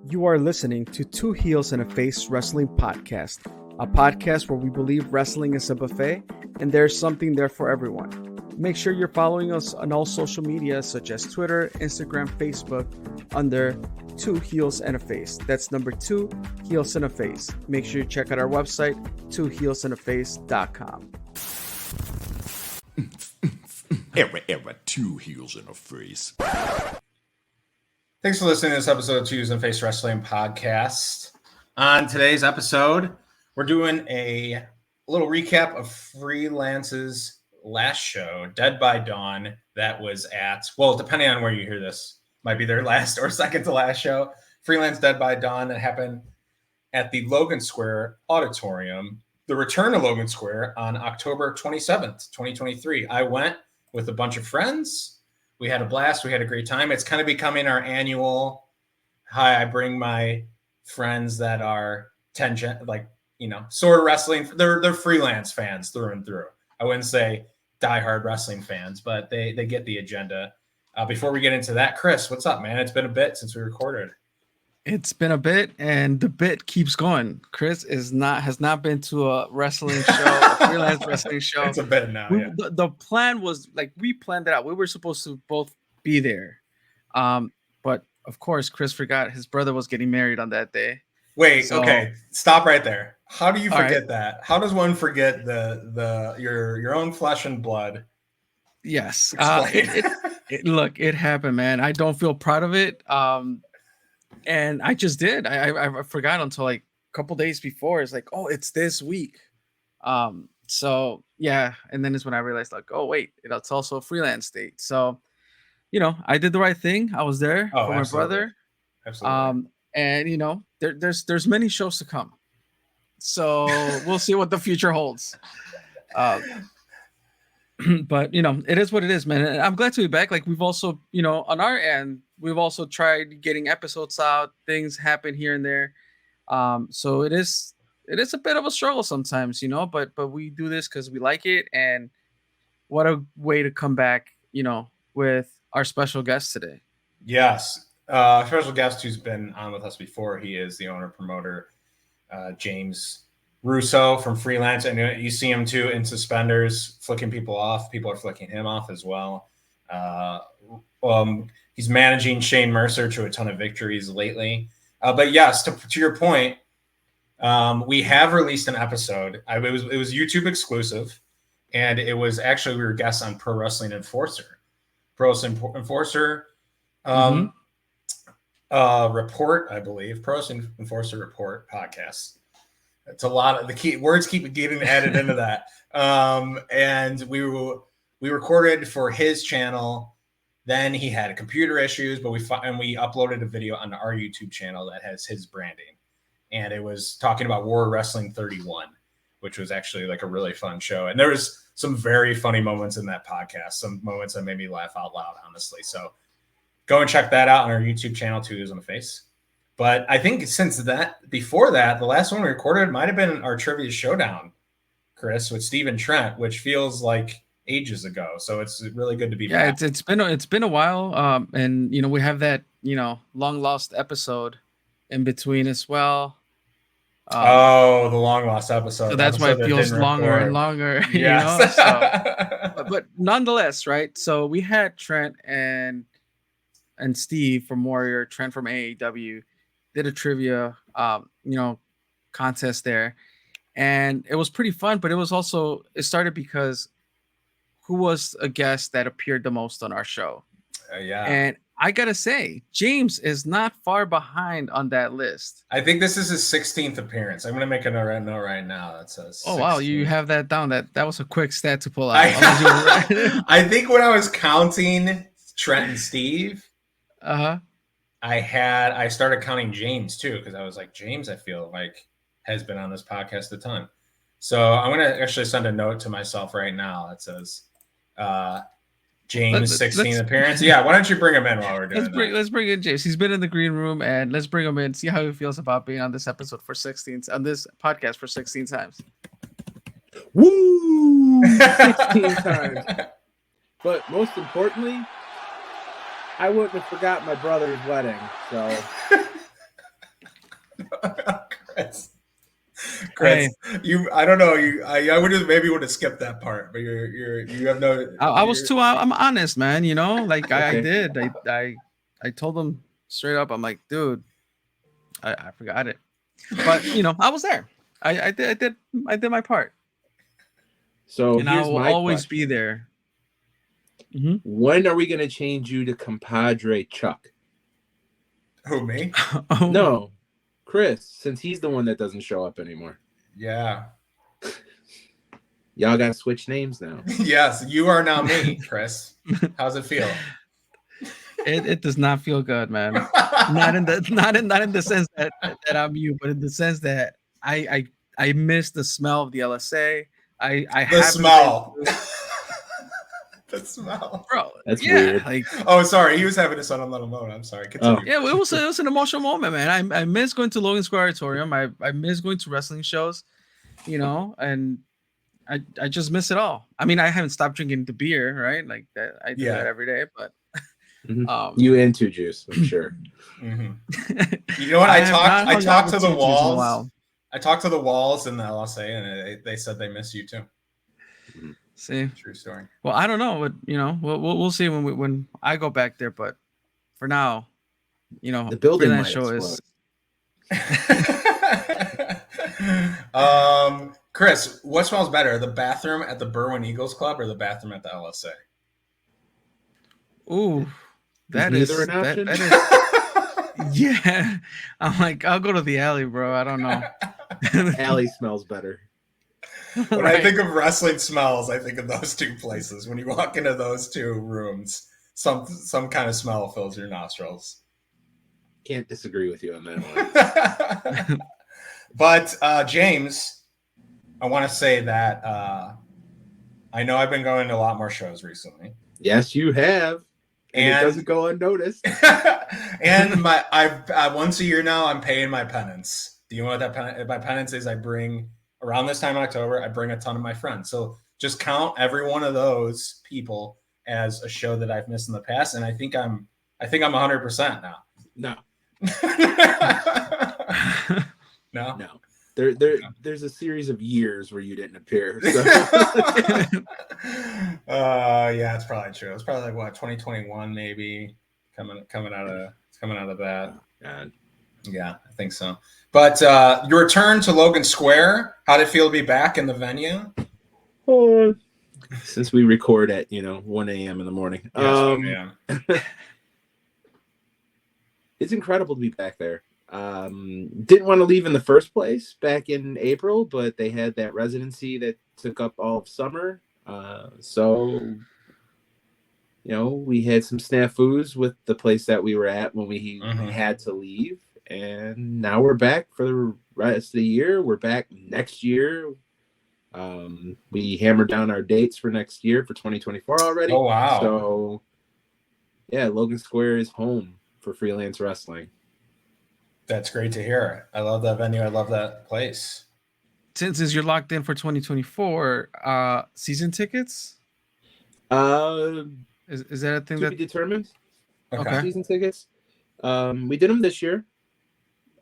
You are listening to Two Heels and a Face Wrestling Podcast, a podcast where we believe wrestling is a buffet and there's something there for everyone. Make sure you're following us on all social media such as Twitter, Instagram, Facebook under Two Heels and a Face. That's number 2 Heels and a Face. Make sure you check out our website, twoheelsandaface.com. Era, Two Heels and a Face. Thanks for listening to this episode of Two Heels and a Face Wrestling Podcast. On today's episode, we're doing a little recap of Freelance's last show, Dead by Dawn, that was at, well, depending on where you hear this, might be their last or second to last show. Freelance Dead by Dawn, that happened at the Logan Square Auditorium, the return of Logan Square on October 27th, 2023. I went with a bunch of friends. We had a blast. We had a great time. It's kind of becoming our annual, hi, I bring my friends that are sort of wrestling. They're freelance fans through and through. I wouldn't say diehard wrestling fans, but they get the agenda. Before we get into that, Chris, what's up, man? It's been a bit since we recorded. It's been a bit, and the bit keeps going. Chris has not been to a wrestling show, a freelance wrestling show. It's a bit now. The plan was we planned it out. We were supposed to both be there, but of course, Chris forgot his brother was getting married on that day. Wait, okay, stop right there. How do you forget that? How does one forget your own flesh and blood? Yes, look, it happened, man. I don't feel proud of it. And I just did. I forgot until like a couple days before. It's like, oh, it's this week. So yeah, and then it's when I realized, like, oh wait, it's also a freelance date. So, I did the right thing. I was there for my brother. Absolutely. And there's many shows to come. So we'll see what the future holds. But it is what it is, man. And I'm glad to be back. Like, we've also, on our end, we've also tried getting episodes out. Things happen here and there. So it is a bit of a struggle sometimes, but we do this because we like it. And what a way to come back, with our special guest today. Yes. Special guest who's been on with us before. He is the owner promoter, James Russo from Freelance. And you see him too in suspenders, flicking people off. People are flicking him off as well. He's managing Shane Mercer to a ton of victories lately. But yes, to your point, we have released an episode. It was YouTube exclusive, and it was actually, we were guests on Pro Wrestling Enforcer. Pro Wrestling Enforcer Report, I believe. Pro Wrestling Enforcer Report podcast. It's a lot of the key words keep getting added into that. And we recorded for his channel. Then he had computer issues, but we uploaded a video on our YouTube channel that has his branding. And it was talking about War Wrestling 31, which was actually like a really fun show. And there was some very funny moments in that podcast, some moments that made me laugh out loud, honestly. So go and check that out on our YouTube channel, Two Heels on the Face. But I think before that, the last one we recorded might have been our Trivia Showdown, Chris, with Steve and Trent, which feels like ages ago. So it's really good to be back. It's been a while. And we have that, long lost episode in between as well. The long lost episode. So that's why it feels longer and longer. Yes. But nonetheless, right? So we had Trent and Steve from Warrior, Trent from AEW, did a trivia, contest there, and it was pretty fun. But it started because who was a guest that appeared the most on our show? And I gotta say, James is not far behind on that list. I think this is his 16th appearance. I'm gonna make a note right now that says. Oh 16. Wow, you have that down. That was a quick stat to pull out. I think when I was counting Trent and Steve, I started counting James too, because I was like, James, I feel like has been on this podcast a ton. So I'm going to actually send a note to myself right now that says James 16th appearance. Yeah, why don't you bring him in while we're doing that? Let's bring in James. He's been in the green room, and let's bring him in, see how he feels about being on this episode on this podcast for 16 times. Woo! 16 times. But most importantly, I wouldn't have forgot my brother's wedding. So Chris, I don't know. I would have maybe would have skipped that part, but you have no. I was too. I'm honest, man. You know, like I Okay. did. I told him straight up. I'm like, dude, I forgot it. But you know, I was there. I did my part, So and I here's will my always question. be there. Mhm. When are we going to change you to compadre Chuck? Who, me? Oh, No, Chris, since he's the one that doesn't show up anymore. Yeah. Y'all got to switch names now. Yes, you are now me, Chris. How's it feel? it does not feel good, man. Not in the sense that I'm you, but in the sense that I miss the smell of the LSA. I The haven't smell. been through- The smell. bro. That's yeah, weird. like Oh, sorry. He was having a son on little mode. I'm sorry. Continue. yeah, it was an emotional moment, man. I miss going to Logan Square Auditorium. I miss going to wrestling shows, you know, and I just miss it all. I mean, I haven't stopped drinking the beer, right? Like that, I do that every day, but you and Two Juice, I'm sure. Mm-hmm. You know what? I talked to the walls. I talked to the walls in the LSA, and they said they miss you too. See, True story. well, I don't know, but you know, we'll see when I go back there. But for now, you know, The building Freelance might show explode. is. Chris, what smells better, the bathroom at the Berwyn Eagles Club or the bathroom at the LSA? Ooh, that neither is an option? that is yeah. I'm like, I'll go to the alley, bro. I don't know. Alley smells better. When I think of wrestling smells, I think of those two places. When you walk into those two rooms, some kind of smell fills your nostrils. Can't disagree with you on that one. But James, I want to say that I know I've been going to a lot more shows recently. Yes, you have. And it doesn't go unnoticed. And I once a year now, I'm paying my penance. Do you know what that my penance is? I bring around this time in October, I bring a ton of my friends. So just count every one of those people as a show that I've missed in the past. And I think I'm 100% now. No. No. There's a series of years where you didn't appear. So. Yeah, it's probably true. It's probably like what 2021 maybe coming out of that. Oh, God. Yeah, I think so. But your return to Logan Square, how did it feel to be back in the venue? Since we record at 1 a.m. in the morning, it's incredible to be back there. Didn't want to leave in the first place back in April, but they had that residency that took up all of summer. So we had some snafus with the place that we were at when we had to leave. And now we're back for the rest of the year. We're back next year. We hammered down our dates for next year for 2024 already. Oh, wow. So, yeah, Logan Square is home for freelance wrestling. That's great to hear. I love that venue. I love that place. Since you're locked in for 2024, season tickets? Is that a thing to be determined? Okay. Season tickets. We did them this year.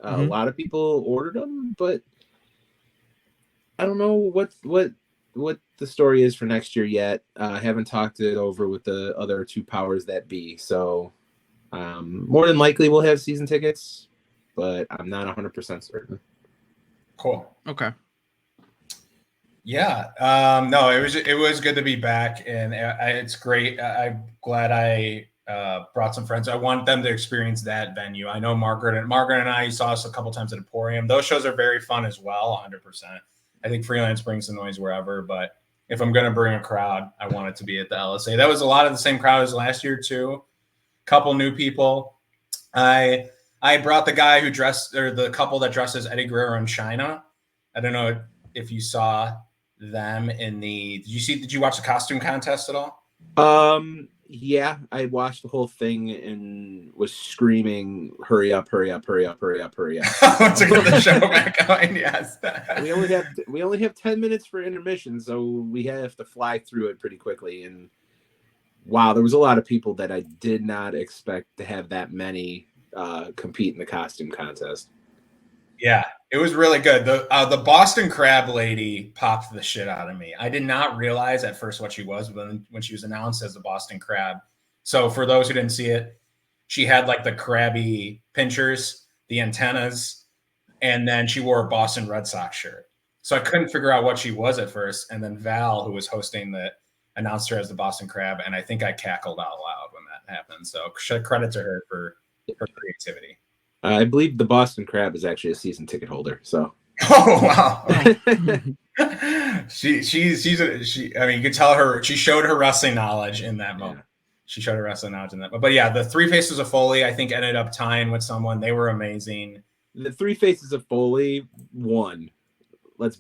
A lot of people ordered them, but I don't know what the story is for next year yet. I haven't talked it over with the other two powers that be. So more than likely we'll have season tickets, but I'm not 100% certain. Cool. Okay. Yeah. No, it was good to be back, and it's great. I'm glad I brought some friends. I want them to experience that venue. I know Margaret and I saw us a couple times at Emporium. Those shows are very fun as well, 100%. I think Freelance brings the noise wherever, but if I'm going to bring a crowd, I want it to be at the LSA. That was a lot of the same crowd as last year too. Couple new people. I brought the guy who the couple that dressed as Eddie Guerrero and China. I don't know if you saw them did you watch the costume contest at all? Yeah, I watched the whole thing and was screaming, hurry up, hurry up, hurry up, hurry up, hurry up. To get the show back going, yes. we only have 10 minutes for intermission, so we have to fly through it pretty quickly. And wow, there was a lot of people that I did not expect to have that many compete in the costume contest. Yeah, It was really good. The Boston Crab lady popped the shit out of me. I did not realize at first what she was when she was announced as the Boston Crab. So for those who didn't see it, she had like the crabby pinchers, the antennas, and then she wore a Boston Red Sox shirt. So I couldn't figure out what she was at first. And then Val, who was hosting announced her as the Boston Crab. And I think I cackled out loud when that happened. So credit to her for her creativity. I believe the Boston Crab is actually a season ticket holder. So. Oh wow! She's I mean, you could tell her. She showed her wrestling knowledge in that moment. Yeah. She showed her wrestling knowledge in that. But yeah, the Three Faces of Foley, I think, ended up tying with someone. They were amazing. The Three Faces of Foley won. Let's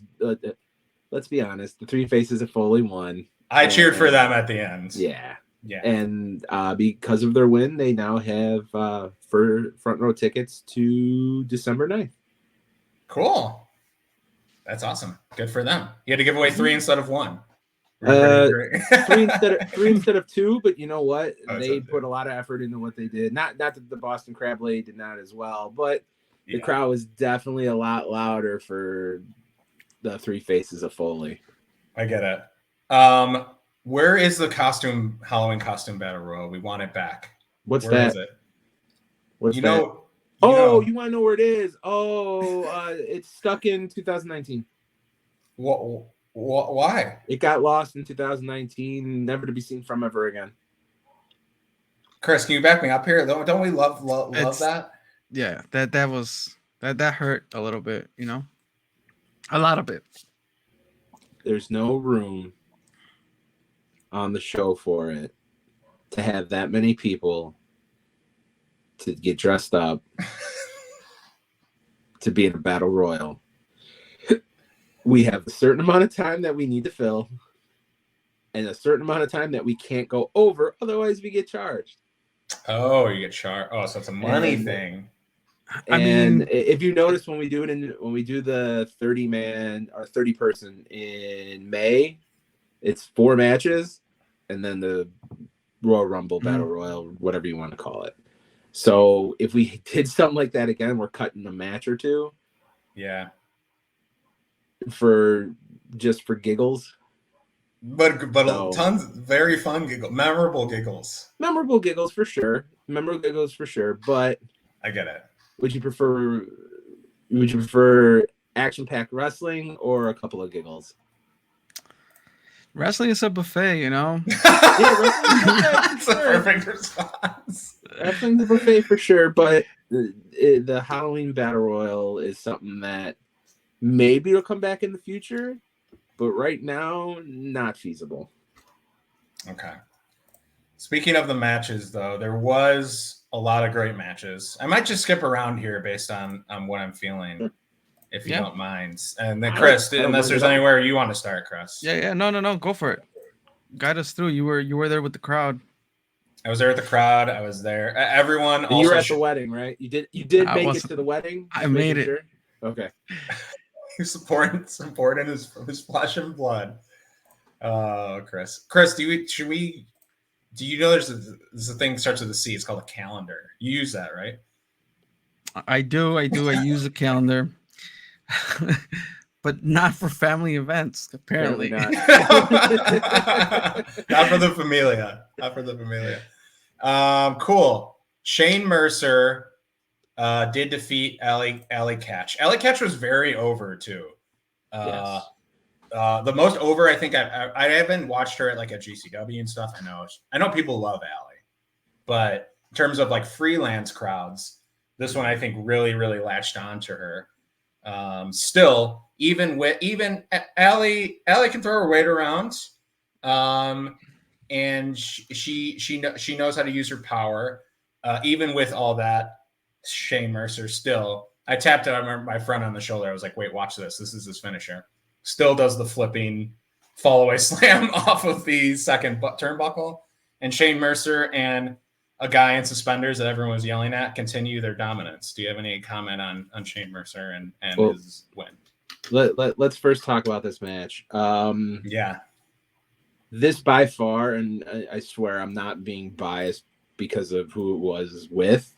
be honest. The Three Faces of Foley won. I cheered for them at the end. Yeah. Yeah, and because of their win, they now have for front row tickets to December 9th. Cool. That's awesome. Good for them. You had to give away 3 instead of 1. 3 instead of 2, but you know what? They put a lot of effort into what they did. Not that the Boston Crab Lady did not as well, but the crowd was definitely a lot louder for the Three Faces of Foley. I get it. Where is the Halloween costume battle royal? We want it back. Where that? Is it? What's that? You want to know where it is? It's stuck in 2019. Why? It got lost in 2019, never to be seen from ever again. Chris, can you back me up here? Don't we love that? Yeah, that hurt a little bit, a lot of it. There's no room on the show for it to have that many people to get dressed up to be in a battle royal. We have a certain amount of time that we need to fill and a certain amount of time that we can't go over, otherwise we get charged. Oh, you get charged. Oh, so it's a money thing. I mean, if you notice when we do the 30-man or 30-person in May, it's 4 matches and then the Royal Rumble Battle Royal, whatever you want to call it. So if we did something like that again, we're cutting a match or 2. Yeah. For giggles. But tons very fun giggles, memorable giggles. Memorable giggles for sure. But I get it. Would you prefer action-packed wrestling or a couple of giggles? Wrestling is a buffet, Yeah, that's a perfect response. Wrestling's a buffet for sure, but the Halloween Battle Royal is something that maybe will come back in the future, but right now, not feasible. Okay. Speaking of the matches, though, there was a lot of great matches. I might just skip around here based on what I'm feeling, if you don't mind. And then, Chris, unless there's anywhere you want to start, Chris. Yeah. No. Go for it. Guide us through. You were there with the crowd. I was there with the crowd. I was there. Everyone. And you were at the wedding, right? You did make it to the wedding? I made it. Sure? Okay. supporting his flesh and blood. Chris, do you know there's a thing starts with a C? It's called a calendar. You use that, right? I do. I use a calendar, but not for family events. Apparently not. Not for the familia. Cool. Shane Mercer did defeat Allie Catch. Allie Catch was very over too. Yes. The most over, I think I haven't watched her at GCW and stuff. I know people love Allie, but in terms of freelance crowds, this one I think really, really latched on to her. Still, even Allie can throw her weight around, and she knows how to use her power. Even with all that, Shane Mercer still. I tapped my friend on the shoulder. I was like, "Wait, watch this. This is his finisher." Still does the flipping fall away slam off of the second turnbuckle. And Shane Mercer and a guy in suspenders that everyone was yelling at continue their dominance. Do you have any comment on Shane Mercer and his win? Let's first talk about this match. Yeah. This by far, and I swear I'm not being biased because of who it was with,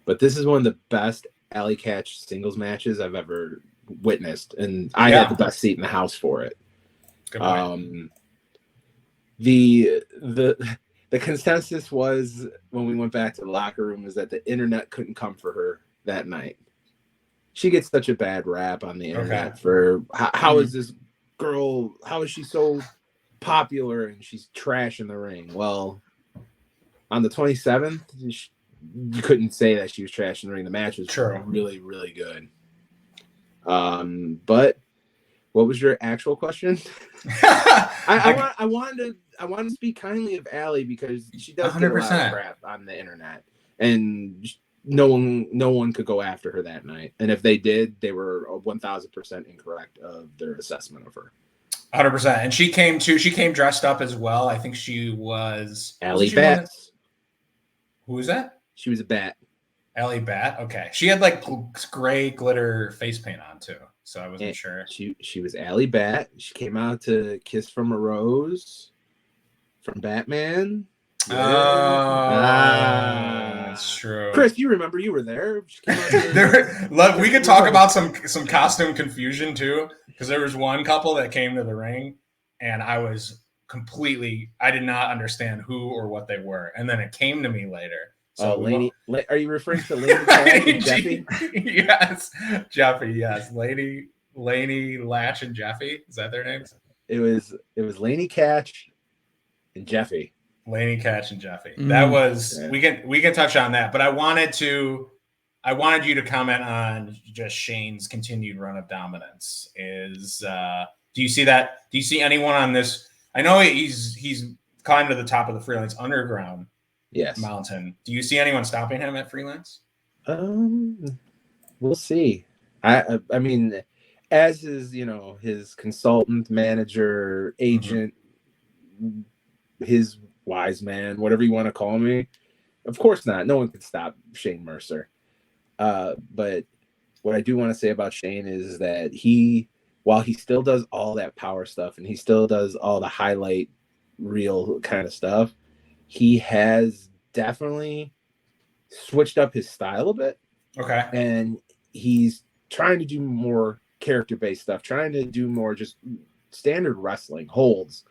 but this is one of the best Allie Catch singles matches I've ever witnessed, and I had the best seat in the house for it. Good point. The consensus was when we went back to the locker room is that the internet couldn't come for her that night. She gets such a bad rap on the internet for how is this girl, how is she so popular and she's trash in the ring? Well, on the 27th, you couldn't say that she was trash in the ring. The match was really, really good. But what was your actual question? I wanted to speak kindly of Allie because she does 100%. Get a lot of crap on the internet, and no one could go after her that night. And if they did, they were 1,000% incorrect of their assessment of her. 100%. And she came dressed up as well. I think she was Allie Bat. Who was that? She was a bat. Allie Bat. Okay. She had like gray glitter face paint on too. So I wasn't sure. She was Allie Bat. She came out to Kiss from a Rose from Batman. That's true. Chris, you remember you were there. We could talk about some costume confusion too, because there was one couple that came to the ring, and I did not understand who or what they were, and then it came to me later. So are you referring to Lady Latch and Jeffy? Yes, Jeffy. Yes, Laney Latch and Jeffy. Is that their names? It was Laney Catch and Jeffy. Laney Catch and Jeffy. That was we can touch on that, but I wanted you to comment on just Shane's continued run of dominance. Do you see that? Do you see anyone on this? I know he's climbed to the top of the Freelance Undergroun mountain. Do you see anyone stopping him at Freelance? We'll see. I mean, as his consultant, manager, agent, his wise man, whatever you want to call me. Of course not. No one could stop Shane Mercer. But what I do want to say about Shane is that while he still does all that power stuff and he still does all the highlight reel kind of stuff, he has definitely switched up his style a bit. Okay. And he's trying to do more character-based stuff, trying to do more just standard wrestling holds.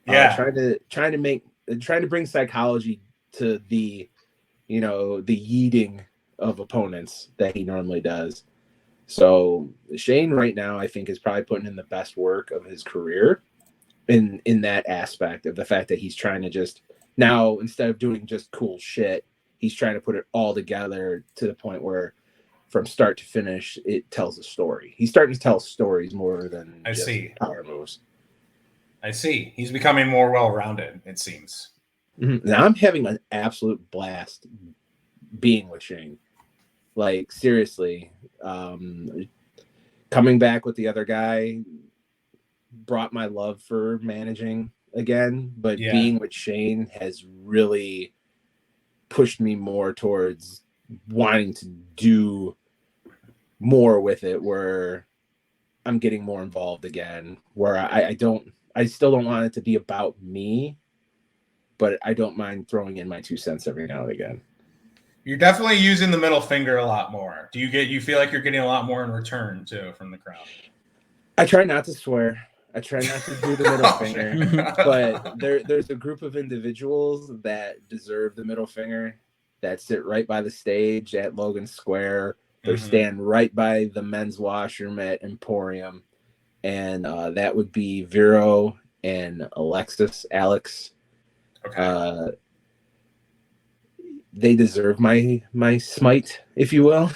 Yeah. Trying to bring psychology to the yeeting of opponents that he normally does. So Shane right now, I think, is probably putting in the best work of his career in that aspect of the fact that he's trying to just now, instead of doing just cool shit, he's trying to put it all together to the point where from start to finish, it tells a story. He's starting to tell stories more than power moves. I see. He's becoming more well-rounded, it seems. Mm-hmm. Now I'm having an absolute blast being with Shane. Like, seriously, coming back with the other guy brought my love for managing again, but being with Shane has really pushed me more towards wanting to do more with it, where I'm getting more involved again, where I still don't want it to be about me, but I don't mind throwing in my 2 cents every now and again. You're definitely using the middle finger a lot more. Do you feel like you're getting a lot more in return too from the crowd? I try not to swear. I try not to do the middle finger, but there's a group of individuals that deserve the middle finger that sit right by the stage at Logan Square. They stand right by the men's washroom at Emporium. And that would be Vero and Alex. Okay. They deserve my smite, if you will,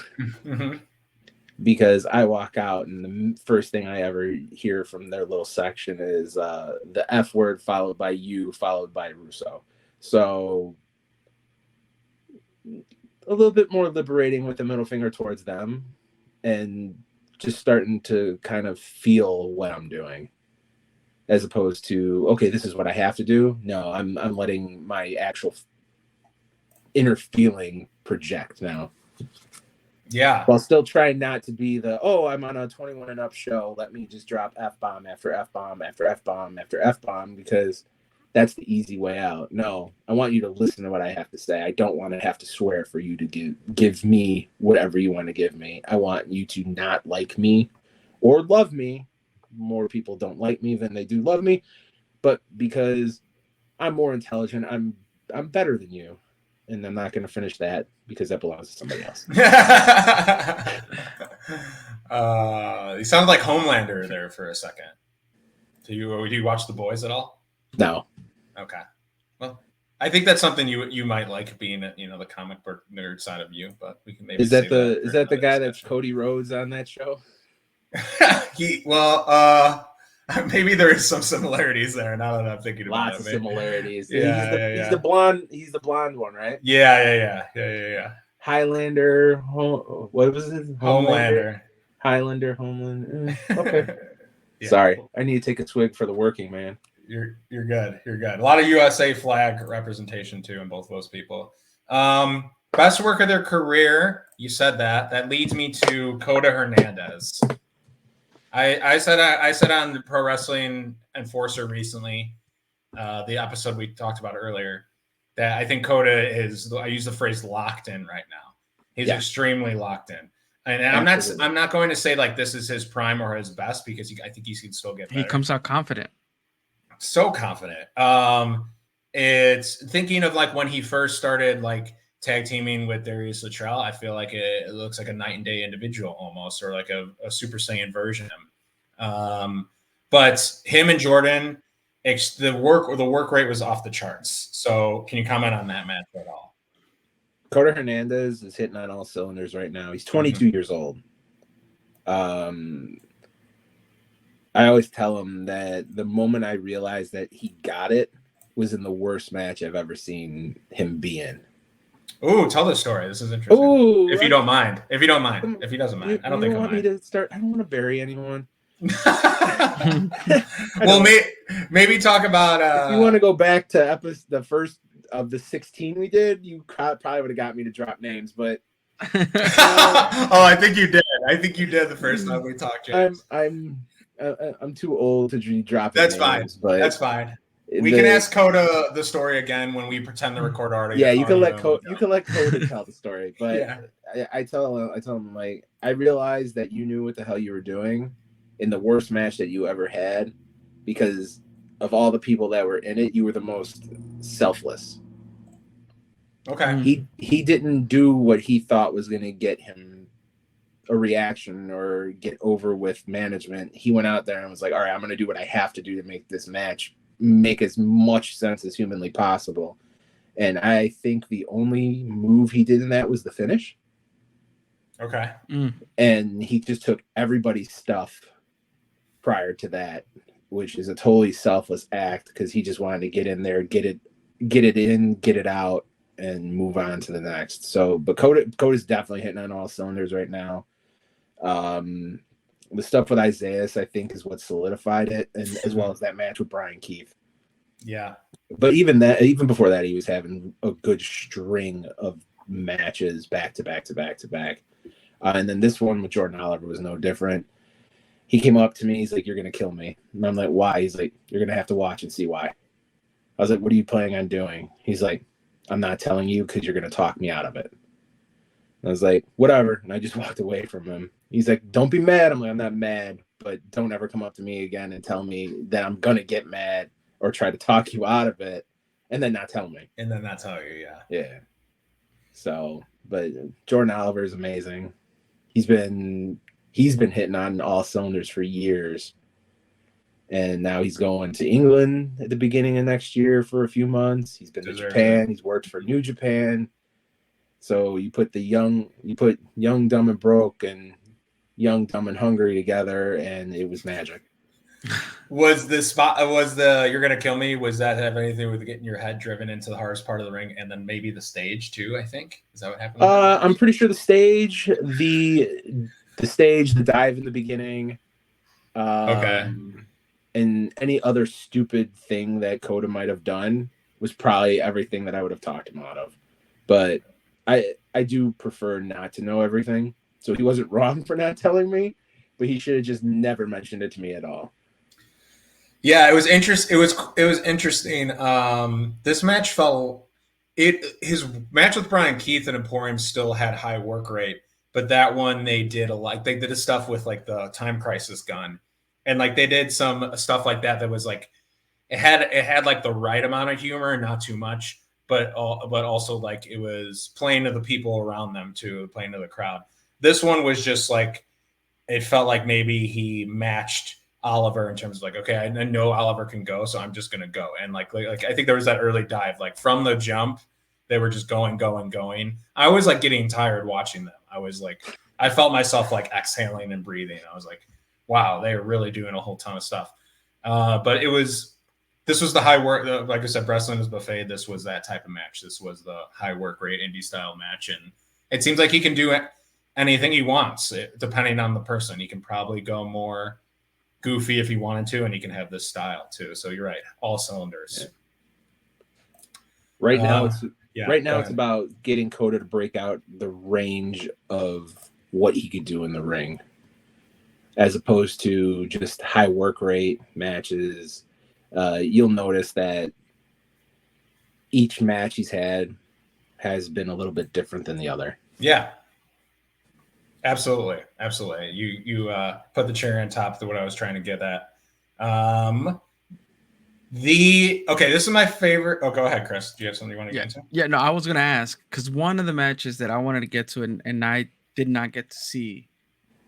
because I walk out and the first thing I ever hear from their little section is the F word followed by you, followed by Russo. So a little bit more liberating with the middle finger towards them and just starting to kind of feel what I'm doing, as opposed to, okay, this is what I have to do. No, I'm letting my actual inner feeling project now. Yeah. While still trying not to be I'm on a 21 and up show, let me just drop F-bomb after F-bomb after F-bomb after F-bomb, because that's the easy way out. No, I want you to listen to what I have to say. I don't want to have to swear for you to give me whatever you want to give me. I want you to not like me or love me. More people don't like me than they do love me, but because I'm more intelligent, I'm better than you, and I'm not going to finish that because that belongs to somebody else. You sounded like Homelander there for a second. Do you watch The Boys at all? No. Okay. Well, I think that's something you might like, being the comic book nerd side of you, but we can maybe Is that save the for is that the another guy that's discussion. Cody Rhodes on that show? Maybe there is some similarities there now that I'm thinking about Lots it. of similarities. Yeah, He's the blonde one, right? Yeah. Highlander. What was it? Homelander. Highlander. Homelander. Okay. Yeah. Sorry, I need to take a swig for the working man. You're good. You're good. A lot of USA flag representation too in both of those people. Best work of their career. You said that. That leads me to Koda Hernandez. I said on the Pro Wrestling Enforcer recently, the episode we talked about earlier, that I think Koda is, I use the phrase, locked in right now. He's extremely locked in. And I'm not going to say like this is his prime or his best, because I think he can still get better. He comes out confident. So confident. It's thinking of like when he first started like tag teaming with Darius Luttrell. I feel like it looks like a night and day individual almost, or like a Super Saiyan version of him. But him and Jordan, the work rate was off the charts. So can you comment on that match at all? Koda Hernandez is hitting on all cylinders right now. He's 22 years old. I always tell him that the moment I realized that he got it was in the worst match I've ever seen him be in. Ooh, tell the story. This is interesting. Ooh, if you don't mind. If he doesn't mind. I don't think want me to start. I don't want to bury anyone. Well, maybe talk about. If you want to go back to the first of the 16 we did, you probably would have got me to drop names, but. Oh, I think you did. I think you did the first time we talked, James. I'm too old to drop. That's names, fine. But that's fine. We can ask Koda the story again when we pretend to record audio. Yeah, you can let Koda tell the story. But yeah. I tell him like, I realized that you knew what the hell you were doing in the worst match that you ever had, because of all the people that were in it, you were the most selfless. Okay. He didn't do what he thought was going to get him a reaction or get over with management. He went out there and was like, all right, I'm going to do what I have to do to make this match make as much sense as humanly possible. And I think the only move he did in that was the finish. Okay. And he just took everybody's stuff prior to that, which is a totally selfless act, because he just wanted to get in there, get it in, get it out, and move on to the next. So, but Koda's definitely hitting on all cylinders right now. The stuff with Isaiah, I think, is what solidified it, and as well as that match with Bryan Keith. Yeah. But even before that, he was having a good string of matches back to back. And then this one with Jordan Oliver was no different. He came up to me. He's like, "You're going to kill me." And I'm like, "Why?" He's like, "You're going to have to watch and see why." I was like, "What are you planning on doing?" He's like, "I'm not telling you because you're going to talk me out of it." I was like, "Whatever." And I just walked away from him. He's like, "Don't be mad." I'm like, "I'm not mad, but don't ever come up to me again and tell me that I'm going to get mad or try to talk you out of it and then not tell me." And then not tell you, yeah. Yeah. So, but Jordan Oliver is amazing. He's been hitting on all cylinders for years. And now he's going to England at the beginning of next year for a few months. He's been to Japan. He's worked for New Japan. So you put young, dumb, and broke, and young, dumb, and hungry together, and it was magic. Was the "you're gonna kill me"? Was that have anything with getting your head driven into the hardest part of the ring, and then maybe the stage too? I think, is that what happened? I'm pretty sure the stage, the dive in the beginning. Okay. And any other stupid thing that Koda might have done was probably everything that I would have talked him out of. But I do prefer not to know everything. So he wasn't wrong for not telling me, but he should have just never mentioned it to me at all. Yeah, it was interesting. It was interesting. This match his match with Bryan Keith and Emporium still had high work rate, but that one they did a lot. They did a stuff with like the Time Crisis gun, and like they did some stuff like that was like it had like the right amount of humor, not too much, but also like it was playing to the people around them too, playing to the crowd. This one was just like it felt like maybe he matched Oliver in terms of like, okay, I know Oliver can go, so I'm just gonna go. And like I think there was that early dive, like from the jump, they were just going. I was like getting tired watching them. I felt myself like exhaling and breathing. I was like, wow, they were really doing a whole ton of stuff. But this was the high work, like I said, wrestling is buffet. This was that type of match. This was the high work rate indie style match, and it seems like he can do anything he wants, depending on the person. He can probably go more goofy if he wanted to, and he can have this style too. So you're right, all cylinders. Yeah. Right now, it's about getting Koda to break out the range of what he could do in the ring, as opposed to just high work rate matches. You'll notice that each match he's had has been a little bit different than the other. Yeah. Absolutely. You put the cherry on top of what I was trying to get at. This is my favorite. Oh, go ahead, Chris. Do you have something you want to get into? Yeah, no, I was gonna ask because one of the matches that I wanted to get to and I did not get to see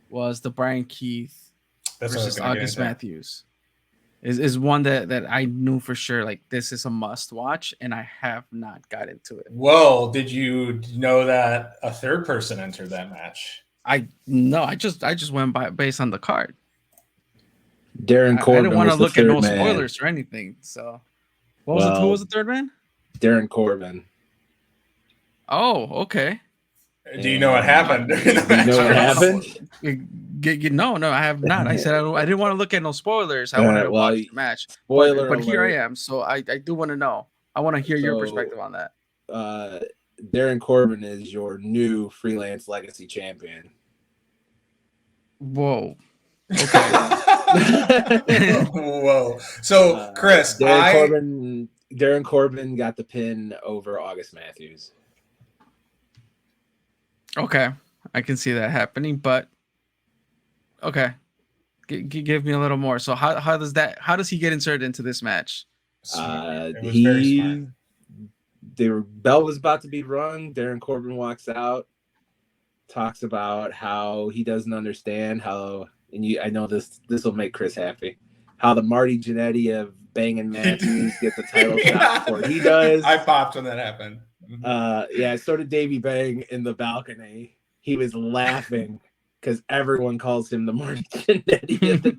was the Bryan Keith versus August Matthews. Is one that I knew for sure, like this is a must watch, and I have not got into it. Well, did you know that a third person entered that match? I just went by based on the card. Darin Corbin. I didn't want to look at no spoilers or anything. So, who was the third man? Darin Corbin. Oh, okay. Do you know what happened? Do you know what happened? No, I have not. I said I didn't want to look at no spoilers. I wanted to watch the match. But here I am. So I do want to know. I want to hear your perspective on that. Darin Corbin is your new Freelance Legacy champion. Whoa. Okay. Whoa. So, Chris, Darin Corbin got the pin over August Matthews. Okay, I can see that happening, but okay, give me a little more. So how does he get inserted into this match? The bell was about to be rung. Darin Corbin walks out, talks about how he doesn't understand how, I know this will make Chris happy, how the Marty Jannetty of banging Matthews get the title shot before he does. I popped when that happened. So did Davey Bang in the balcony. He was laughing because everyone calls him the Marty Jannetty of the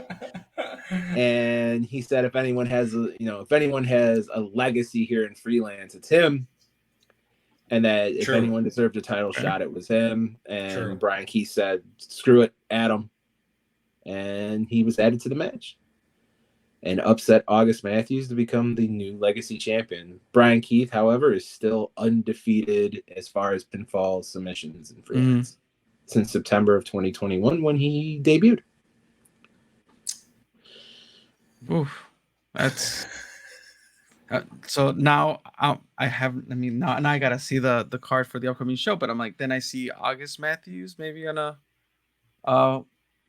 team. And he said, if anyone has a legacy here in freelance, it's him. And that if anyone deserved a title shot, it was him. And Bryan Keith said, screw it, add him. And he was added to the match and upset August Matthews to become the new Legacy champion. Bryan Keith, however, is still undefeated as far as pinfall submissions in freelance since September of 2021 when he debuted. Oof, that's so now now I gotta see the card for the upcoming show, but I'm like, then I see August Matthews maybe on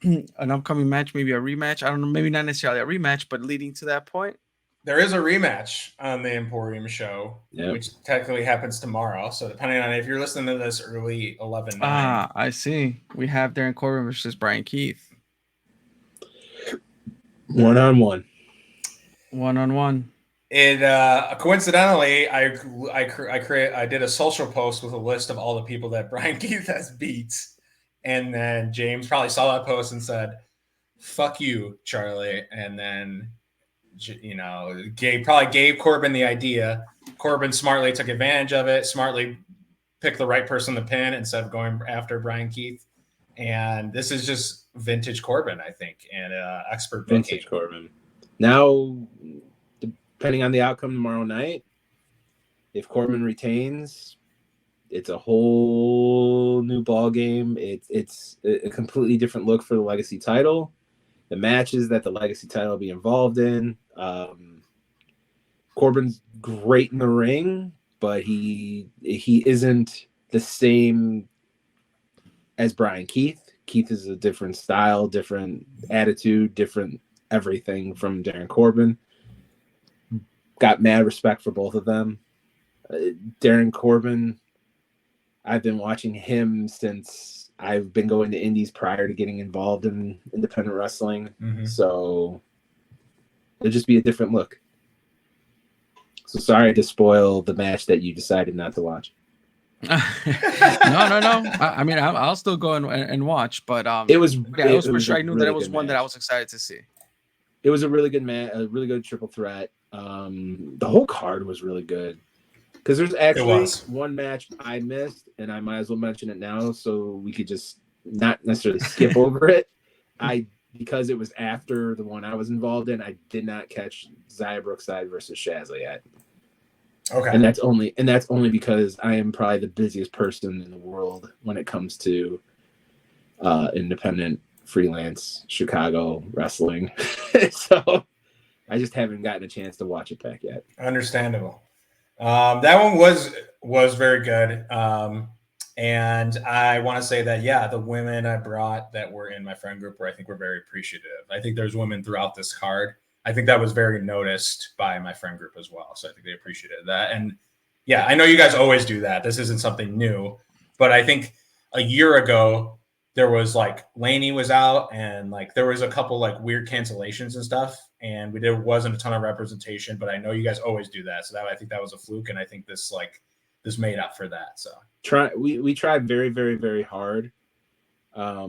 an upcoming match, maybe a rematch. I don't know, maybe not necessarily a rematch, but leading to that point. There is a rematch on the Emporium show, which technically happens tomorrow. So depending on if you're listening to this early 11/9. I see. We have Darin Corbin versus Bryan Keith. One-on-one. It coincidentally, I did a social post with a list of all the people that Bryan Keith has beat. And then James probably saw that post and said, fuck you, Charlie. And then, probably gave Corbin the idea. Corbin smartly took advantage of it, smartly picked the right person to pin instead of going after Bryan Keith. And this is just vintage Corbin, I think, and expert booking. Vintage Corbin. Now, depending on the outcome tomorrow night, if Corbin retains, it's a whole new ball game. It's a completely different look for the Legacy title. The matches that the Legacy title will be involved in. Corbin's great in the ring, but he isn't the same as Bryan Keith. Keith is a different style, different attitude, different everything from Darin Corbin. Got mad respect for both of them. Darin Corbin, I've been watching him since I've been going to indies prior to getting involved in independent wrestling. So it'll just be a different look. So sorry to spoil the match that you decided not to watch. No. I mean, I'll still go and watch, but it was for sure. I knew really that it was one match. that I was excited to see. It was a really good match, a really good triple threat. The whole card was really good because there's actually one match I missed, and I might as well mention it now so we could just not necessarily skip over it. Because it was after the one I was involved in, I did not catch Xia Brookside versus Shazza yet. Okay. And that's only because I am probably the busiest person in the world when it comes to independent freelance Chicago wrestling. So I just haven't gotten a chance to watch it back yet. Understandable. That one was very good. And I want to say that, the women I brought that were in my friend group I think were very appreciative. I think there's women throughout this card. I think that was very noticed by my friend group as well. So I think they appreciated that. And I know you guys always do that. This isn't something new, but I think a year ago there was Laney was out and there was a couple weird cancellations and stuff. And there wasn't a ton of representation, but I know you guys always do that. So I think that was a fluke. And I think this made up for that. So we tried very, very, very hard. A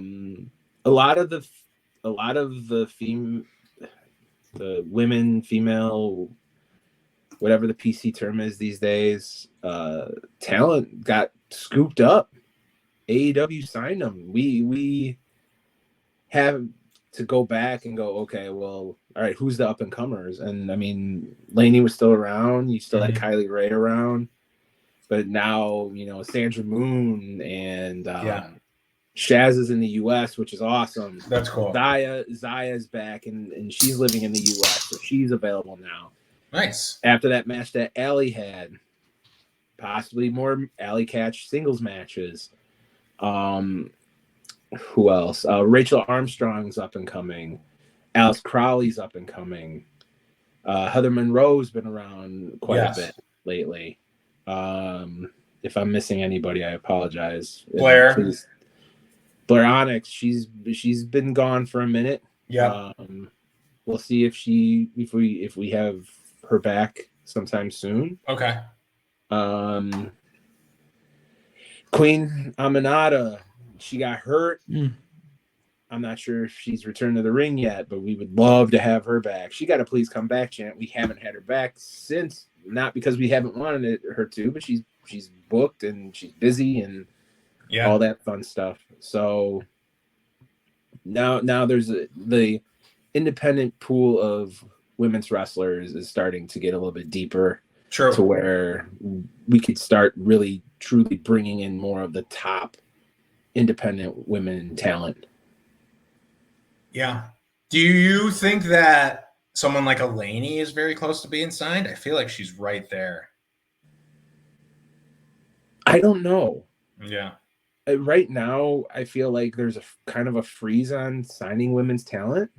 lot of the women, female, whatever the PC term is these days, talent got scooped up. AEW signed them. We have to go back and go, okay, well, all right, who's the up and comers? And I mean, Laney was still around. You still had Kylie Ray around. But now, Sandra Moon and Shaz is in the U.S., which is awesome. That's cool. Zaya's back, and she's living in the U.S., so she's available now. Nice. After that match that Allie had, possibly more Allie Catch singles matches. Who else? Rachel Armstrong's up and coming. Alice Crowley's up and coming. Heather Monroe's been around quite a bit lately. If I'm missing anybody, I apologize. Blair Onyx, she's been gone for a minute. Yeah. We'll see if we have her back sometime soon. Okay. Queen Aminata, she got hurt. I'm not sure if she's returned to the ring yet, but we would love to have her back. She got to please come back, Chant. We haven't had her back since, not because we haven't wanted her to, but she's booked and she's busy and all that fun stuff. So now there's the independent pool of women's wrestlers is starting to get a little bit deeper. True. To where we could start really truly bringing in more of the top independent women talent. Yeah. Do you think that someone like Elaney is very close to being signed? I feel like she's right there. I don't know. Yeah. Right now, I feel like there's a kind of a freeze on signing women's talent.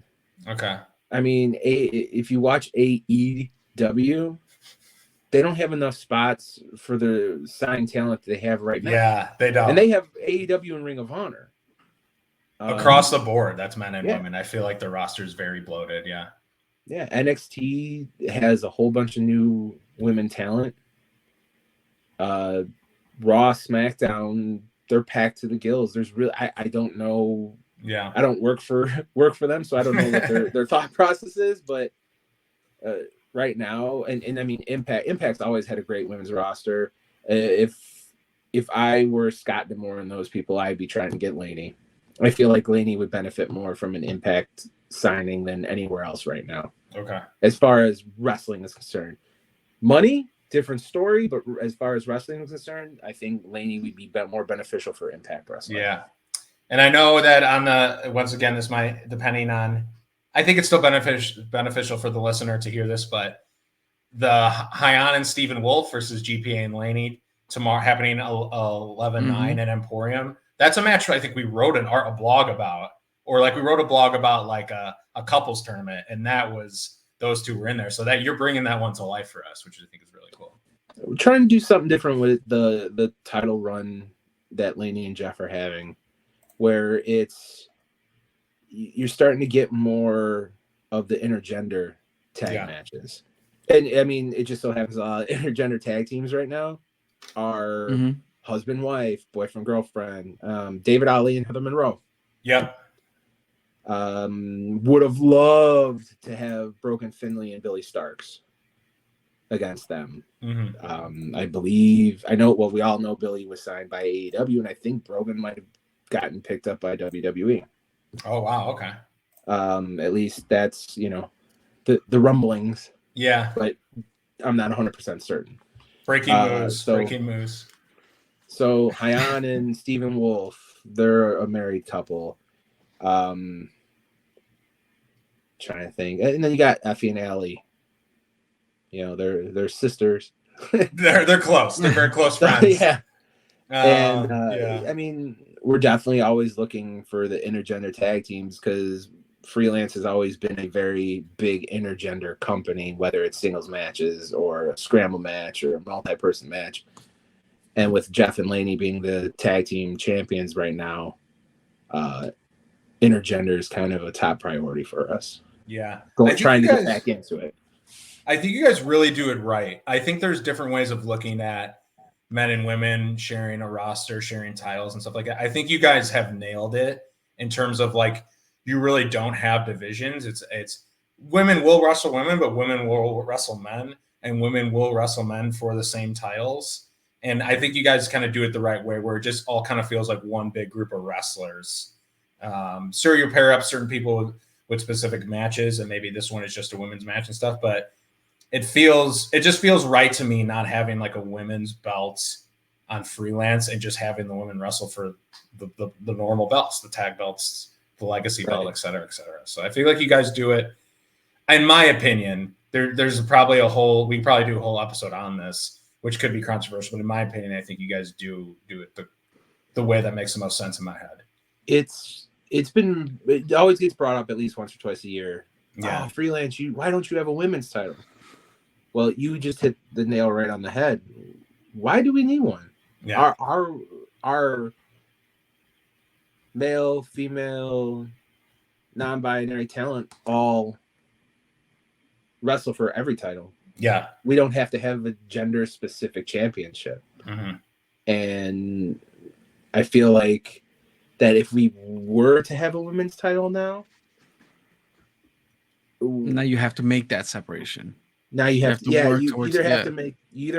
Okay. I mean, if you watch AEW, they don't have enough spots for the signed talent that they have right now. Yeah, they don't. And they have AEW and Ring of Honor. Across the board, that's men and women. I feel like the roster is very bloated. Yeah. Yeah. NXT has a whole bunch of new women talent. Raw, SmackDown, they're packed to the gills. There's really, I don't know. Yeah. I don't work for them, so I don't know what their thought process is, but right now, and I mean, Impact's always had a great women's roster. If I were Scott D'Amore and those people, I'd be trying to get Laney. I feel like Laney would benefit more from an Impact signing than anywhere else right now. Okay. As far as wrestling is concerned, money, different story, but as far as wrestling is concerned, I think Laney would be more beneficial for Impact Wrestling. Yeah. And I know that once again, this might, depending on, I think it's still beneficial for the listener to hear this, but the Hyan and Stephen Wolf versus GPA and Laney, tomorrow, happening 11/9 at Emporium. That's a match I think we wrote a blog about, or like we wrote a blog about like a couples tournament, and that was those two were in there. So that you're bringing that one to life for us, which I think is really cool. We're trying to do something different with the title run that Laney and Jeff are having, where you're starting to get more of the intergender tag matches. And I mean, it just so happens a lot of intergender tag teams right now are husband, wife, boyfriend, girlfriend, David Ali and Heather Monroe. Yep. Would have loved to have Broken Finley and Billy Starks against them. I know, well, we all know Billy was signed by AEW, and I think Brogan might have gotten picked up by WWE. Oh, wow. Okay. At least that's, the rumblings. Yeah. But I'm not 100% certain. Breaking news. So Hyan and Stephen Wolf, they're a married couple. Trying to think. And then you got Effie and Allie. They're sisters. They're close. They're very close friends. Yeah. I mean, we're definitely always looking for the intergender tag teams because Freelance has always been a very big intergender company, whether it's singles matches or a scramble match or a multi-person match. And with Jeff and Laney being the tag team champions right now, intergender is kind of a top priority for us. Yeah. Trying to get back into it. I think you guys really do it right. I think there's different ways of looking at men and women sharing a roster, sharing titles and stuff like that. I think you guys have nailed it in terms of like, you really don't have divisions. It's women will wrestle women, but women will wrestle men, and women will wrestle men for the same titles. And I think you guys kind of do it the right way, where it just all kind of feels like one big group of wrestlers. Sure, you pair up certain people with specific matches, and maybe this one is just a women's match and stuff, but it just feels right to me not having like a women's belt on Freelance and just having the women wrestle for the normal belts, the tag belts, the legacy belt, et cetera, et cetera. So I feel like you guys do it, in my opinion, there's probably we probably do a whole episode on this, which could be controversial, but in my opinion, I think you guys do it the way that makes the most sense in my head. It always gets brought up at least once or twice a year. Yeah. Oh, Freelance, why don't you have a women's title? Well, you just hit the nail right on the head. Why do we need one? Yeah. Our male, female, non-binary talent all wrestle for every title. Yeah. We don't have to have a gender-specific championship. And I feel like that if we were to have a women's title now you have to make that separation. Now you have to you either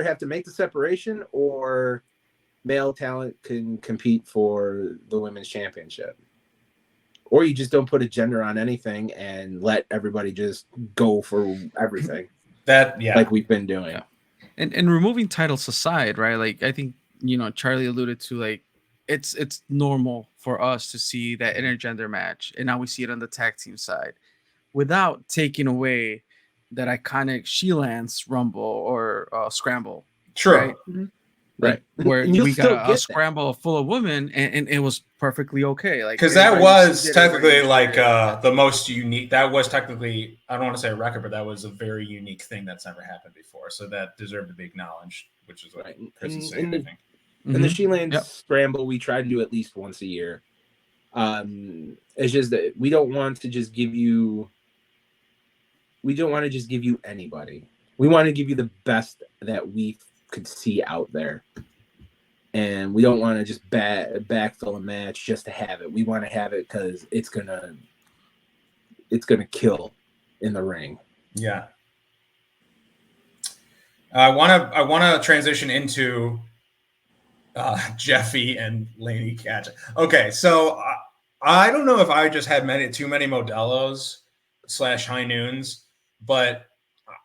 have to make the separation, or male talent can compete for the women's championship, or you just don't put a gender on anything and let everybody just go for everything. Like we've been doing. Yeah. And removing titles aside, right? Like I think Charlie alluded to, like it's normal for us to see that intergender match, and now we see it on the tag team side, without taking away that iconic She-Lance Rumble or Scramble. True. Right? Like, where we got a scramble full of women, and it was perfectly okay. Like, because that was technically like the most unique. That was technically, I don't want to say a record, but that was a very unique thing that's never happened before. So that deserved to be acknowledged, which is what Chris is saying, I think. In the She-Lance Scramble, we try to do at least once a year. It's just that we don't want to just give you anybody. We want to give you the best that we could see out there, and we don't want to just backfill a match just to have it. We want to have it because it's gonna kill in the ring. Yeah. I want to transition into Jeffy and Laney Catch. Okay, so I don't know if I just had too many Modelos / high noons, but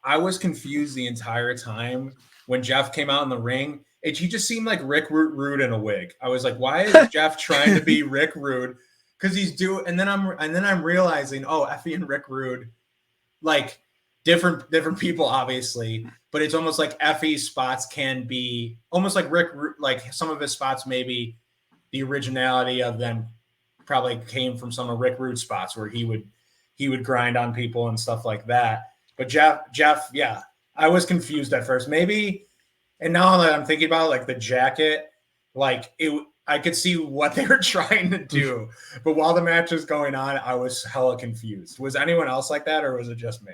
I was confused the entire time when Jeff came out in the ring. He just seemed like Rick Rude in a wig. I was like, why is Jeff trying to be Rick Rude? Because he's and then I'm realizing, Effie and Rick Rude, like different people, obviously, but it's almost like Effie's spots can be almost like like some of his spots, maybe the originality of them probably came from some of Rick Rude's spots where he would grind on people and stuff like that. But Jeff, yeah, I was confused at first. Maybe, and now that I'm thinking about it, like the jacket, like I could see what they were trying to do. But while the match was going on, I was hella confused. Was anyone else like that, or was it just me?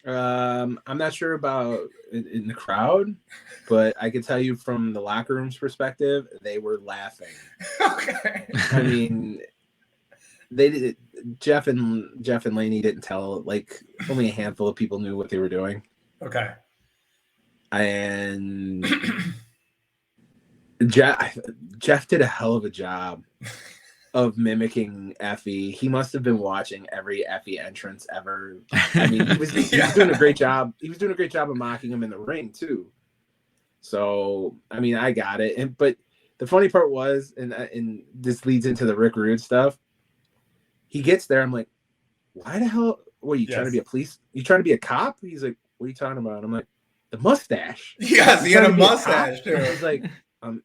I'm not sure about in the crowd, but I can tell you from the locker room's perspective, they were laughing. Okay. I mean, they did. Jeff and Laney didn't tell. Like, only a handful of people knew what they were doing. Okay. And Jeff did a hell of a job of mimicking Effie. He must have been watching every Effie entrance ever. I mean, he was doing a great job. He was doing a great job of mocking him in the ring too. So, I mean, I got it. But the funny part was, and this leads into the Rick Rude stuff. He gets there. I'm like, why the hell? What are you trying to be a police? You trying to be a cop? He's like, what are you talking about? I'm like, the mustache. Yes, he had a mustache too. He's like,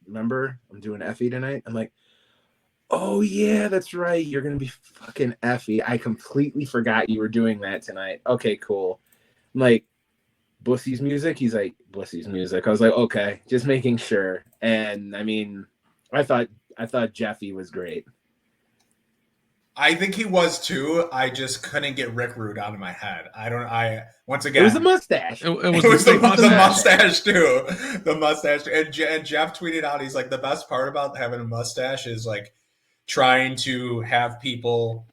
remember, I'm doing Effie tonight. I'm like, oh yeah, that's right. You're gonna be fucking Effie. I completely forgot you were doing that tonight. Okay, cool. I'm like, Bussy's music. He's like, Bussy's music. I was like, okay, just making sure. And I mean, I thought Jeffy was great. I think he was too. I just couldn't get Rick Rude out of my head. Once again, It was the mustache. It was the mustache too. The mustache. And Jeff tweeted out, he's like, the best part about having a mustache is like trying to have people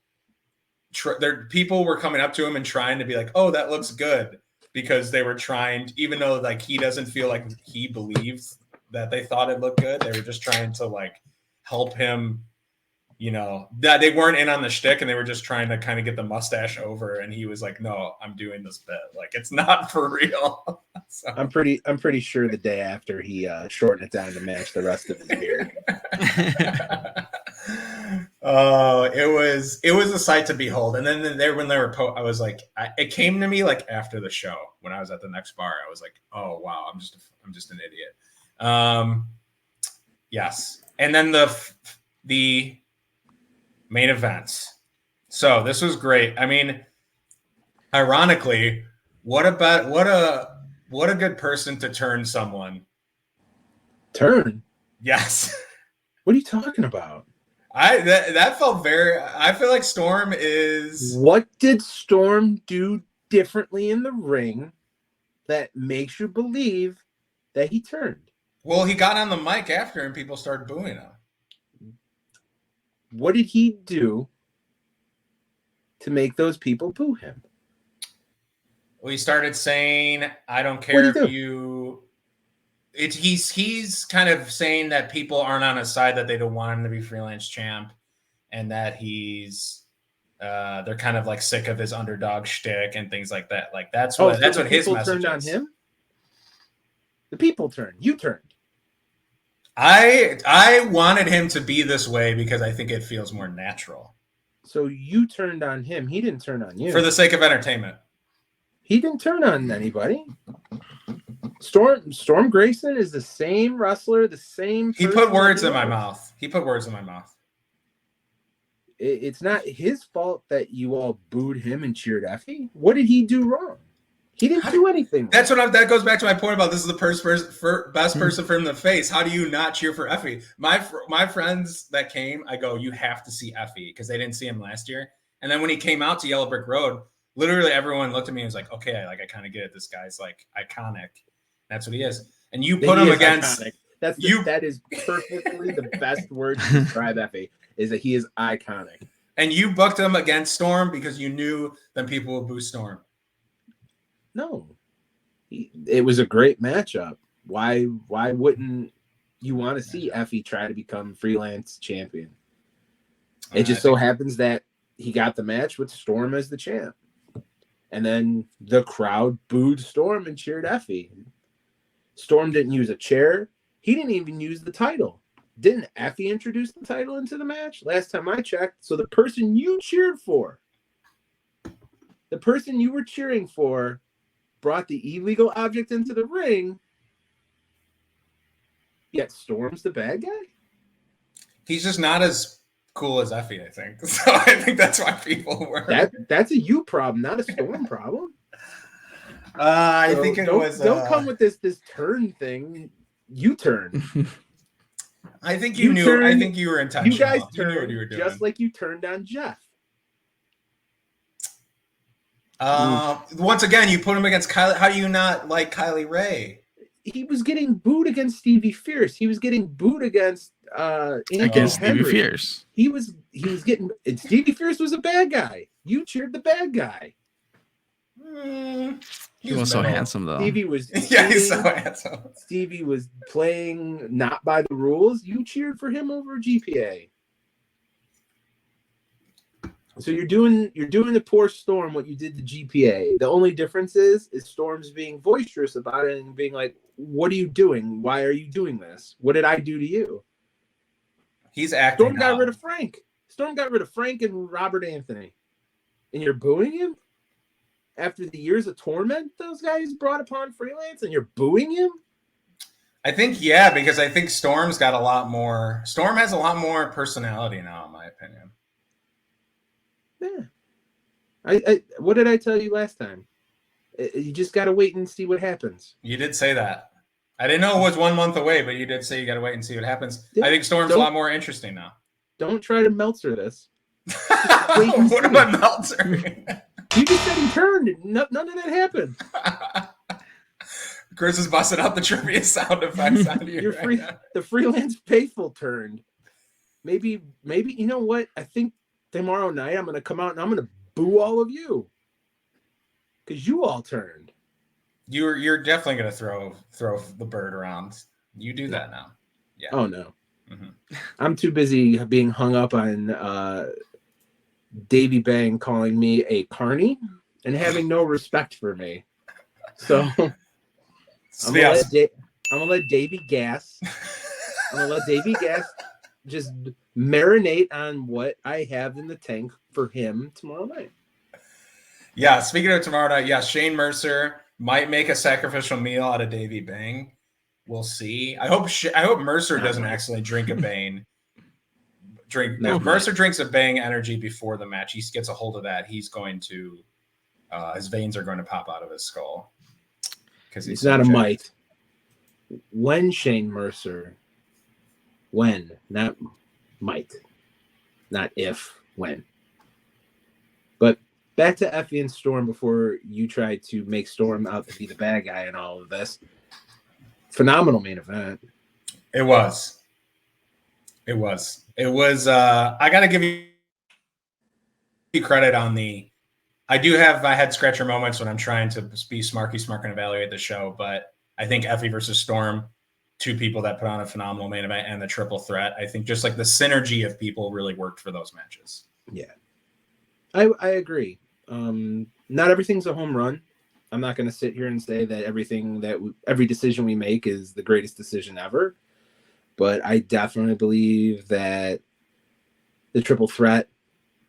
people were coming up to him and trying to be like, oh, that looks good, because they were trying, even though like he doesn't feel like he believes that they thought it looked good, they were just trying to like help him, you know, that they weren't in on the shtick and they were just trying to kind of get the mustache over. And he was like, no, I'm doing this bit. Like, it's not for real. So. I'm pretty sure the day after he shortened it down to match the rest of his beard. Oh, it was a sight to behold. And then when they were I was like, it came to me like after the show when I was at the next bar. I was like, oh wow, I'm just an idiot. Yes. And then the main events. So this was great. I mean, ironically, what a good person to turn someone. Turn? Yes. What are you talking about? That felt I feel like Storm is. What did Storm do differently in the ring that makes you believe that he turned? Well, he got on the mic after and people started booing him. What did he do to make those people boo him? Well, he started saying, I don't care if you... He's kind of saying that people aren't on his side, that they don't want him to be freelance champ, and that he's... they're kind of like sick of his underdog shtick and things like that. Like that's what his message turned on him? The people turned. You turned. I wanted him to be this way because I think it feels more natural. So you turned on him. He didn't turn on you. For the sake of entertainment. He didn't turn on anybody. Storm Grayson is the same wrestler, the same person. He put words in my mouth. It's not his fault that you all booed him and cheered Effie. What did he do wrong? He didn't do anything. That's that goes back to my point about this is the best person for him to face. How do you not cheer for Effie? My friends that came, I go, you have to see Effie because they didn't see him last year. And then when he came out to Yellow Brick Road, literally everyone looked at me and was like, okay, I kind of get it. This guy's like iconic. That's what he is. And you put him against. Iconic. That is perfectly the best word to describe Effie, is that he is iconic. And you booked him against Storm because you knew that people would boo Storm. No, it was a great matchup. Why wouldn't you want to see Effie try to become freelance champion? It just so happens that he got the match with Storm as the champ. And then the crowd booed Storm and cheered Effie. Storm didn't use a chair. He didn't even use the title. Didn't Effie introduce the title into the match? Last time I checked. So the person you cheered for, the person you were cheering for, brought the illegal object into the ring, yet Storm's the bad guy? He's just not as cool as Effie, I think. So I think that's why people were. That's a you problem, not a Storm problem. I think it was. Don't come with this turn thing. You turn. I think you knew. I think you were intentional. You guys you knew what turned you were doing. just like you turned on Jeff. Once again, you put him against Kylie. How do you not like Kylie Ray? He was getting booed against Stevie Fierce. He was getting booed against Stevie Fierce. He was getting. And Stevie Fierce was a bad guy. You cheered the bad guy. He was so handsome though. Stevie was. Yeah, he's so handsome. Stevie was playing not by the rules. You cheered for him over GPA. So you're doing the poor Storm what you did to GPA. The only difference is Storm's being boisterous about it and being like, "What are you doing? Why are you doing this? What did I do to you?" He's acting. Storm got rid of Frank. Storm got rid of Frank and Robert Anthony, and you're booing him after the years of torment those guys brought upon Freelance, and you're booing him. I think because I think Storm's got a lot more. Storm has a lot more personality now, in my opinion. Yeah. I what did I tell you last time? You just got to wait and see what happens. You did say that. I didn't know it was 1 month away, but you did say you got to wait and see what happens. Yeah. I think Storm's a lot more interesting now. Don't try to Meltzer this. What am I Meltzering? You just said he turned. And none of that happened. Chris is busting out the trivia sound effects on you. The Freelance faithful turned. Maybe you know what? I think tomorrow night I'm going to come out and I'm going to boo all of you because you all turned. You're definitely going to throw the bird around. You do that now. Yeah. Oh no. Mm-hmm. I'm too busy being hung up on Davey Bang calling me a carny and having no respect for me. So I'm gonna let Davey gas. I'm gonna let Davey gas just marinate on what I have in the tank for him tomorrow night. Yeah, speaking of tomorrow night, yeah, Shane Mercer might make a sacrificial meal out of Davey Bang. We'll see. I hope Mercer doesn't accidentally drink a Bang. Mercer drinks a Bang energy before the match. He gets a hold of that. He's going to his veins are going to pop out of his skull because he's not a might. When Shane Mercer, when, not might, not if, when. But back to Effie and Storm before you tried to make Storm out to be the bad guy in all of this. Phenomenal main event. It was. I got to give you credit on the. I do have my head scratcher moments when I'm trying to be smart and evaluate the show, but I think Effie versus Storm, two people that put on a phenomenal main event and the triple threat. I think just like the synergy of people really worked for those matches. Yeah, I agree. Not everything's a home run. I'm not going to sit here and say that every decision we make is the greatest decision ever, but I definitely believe that the triple threat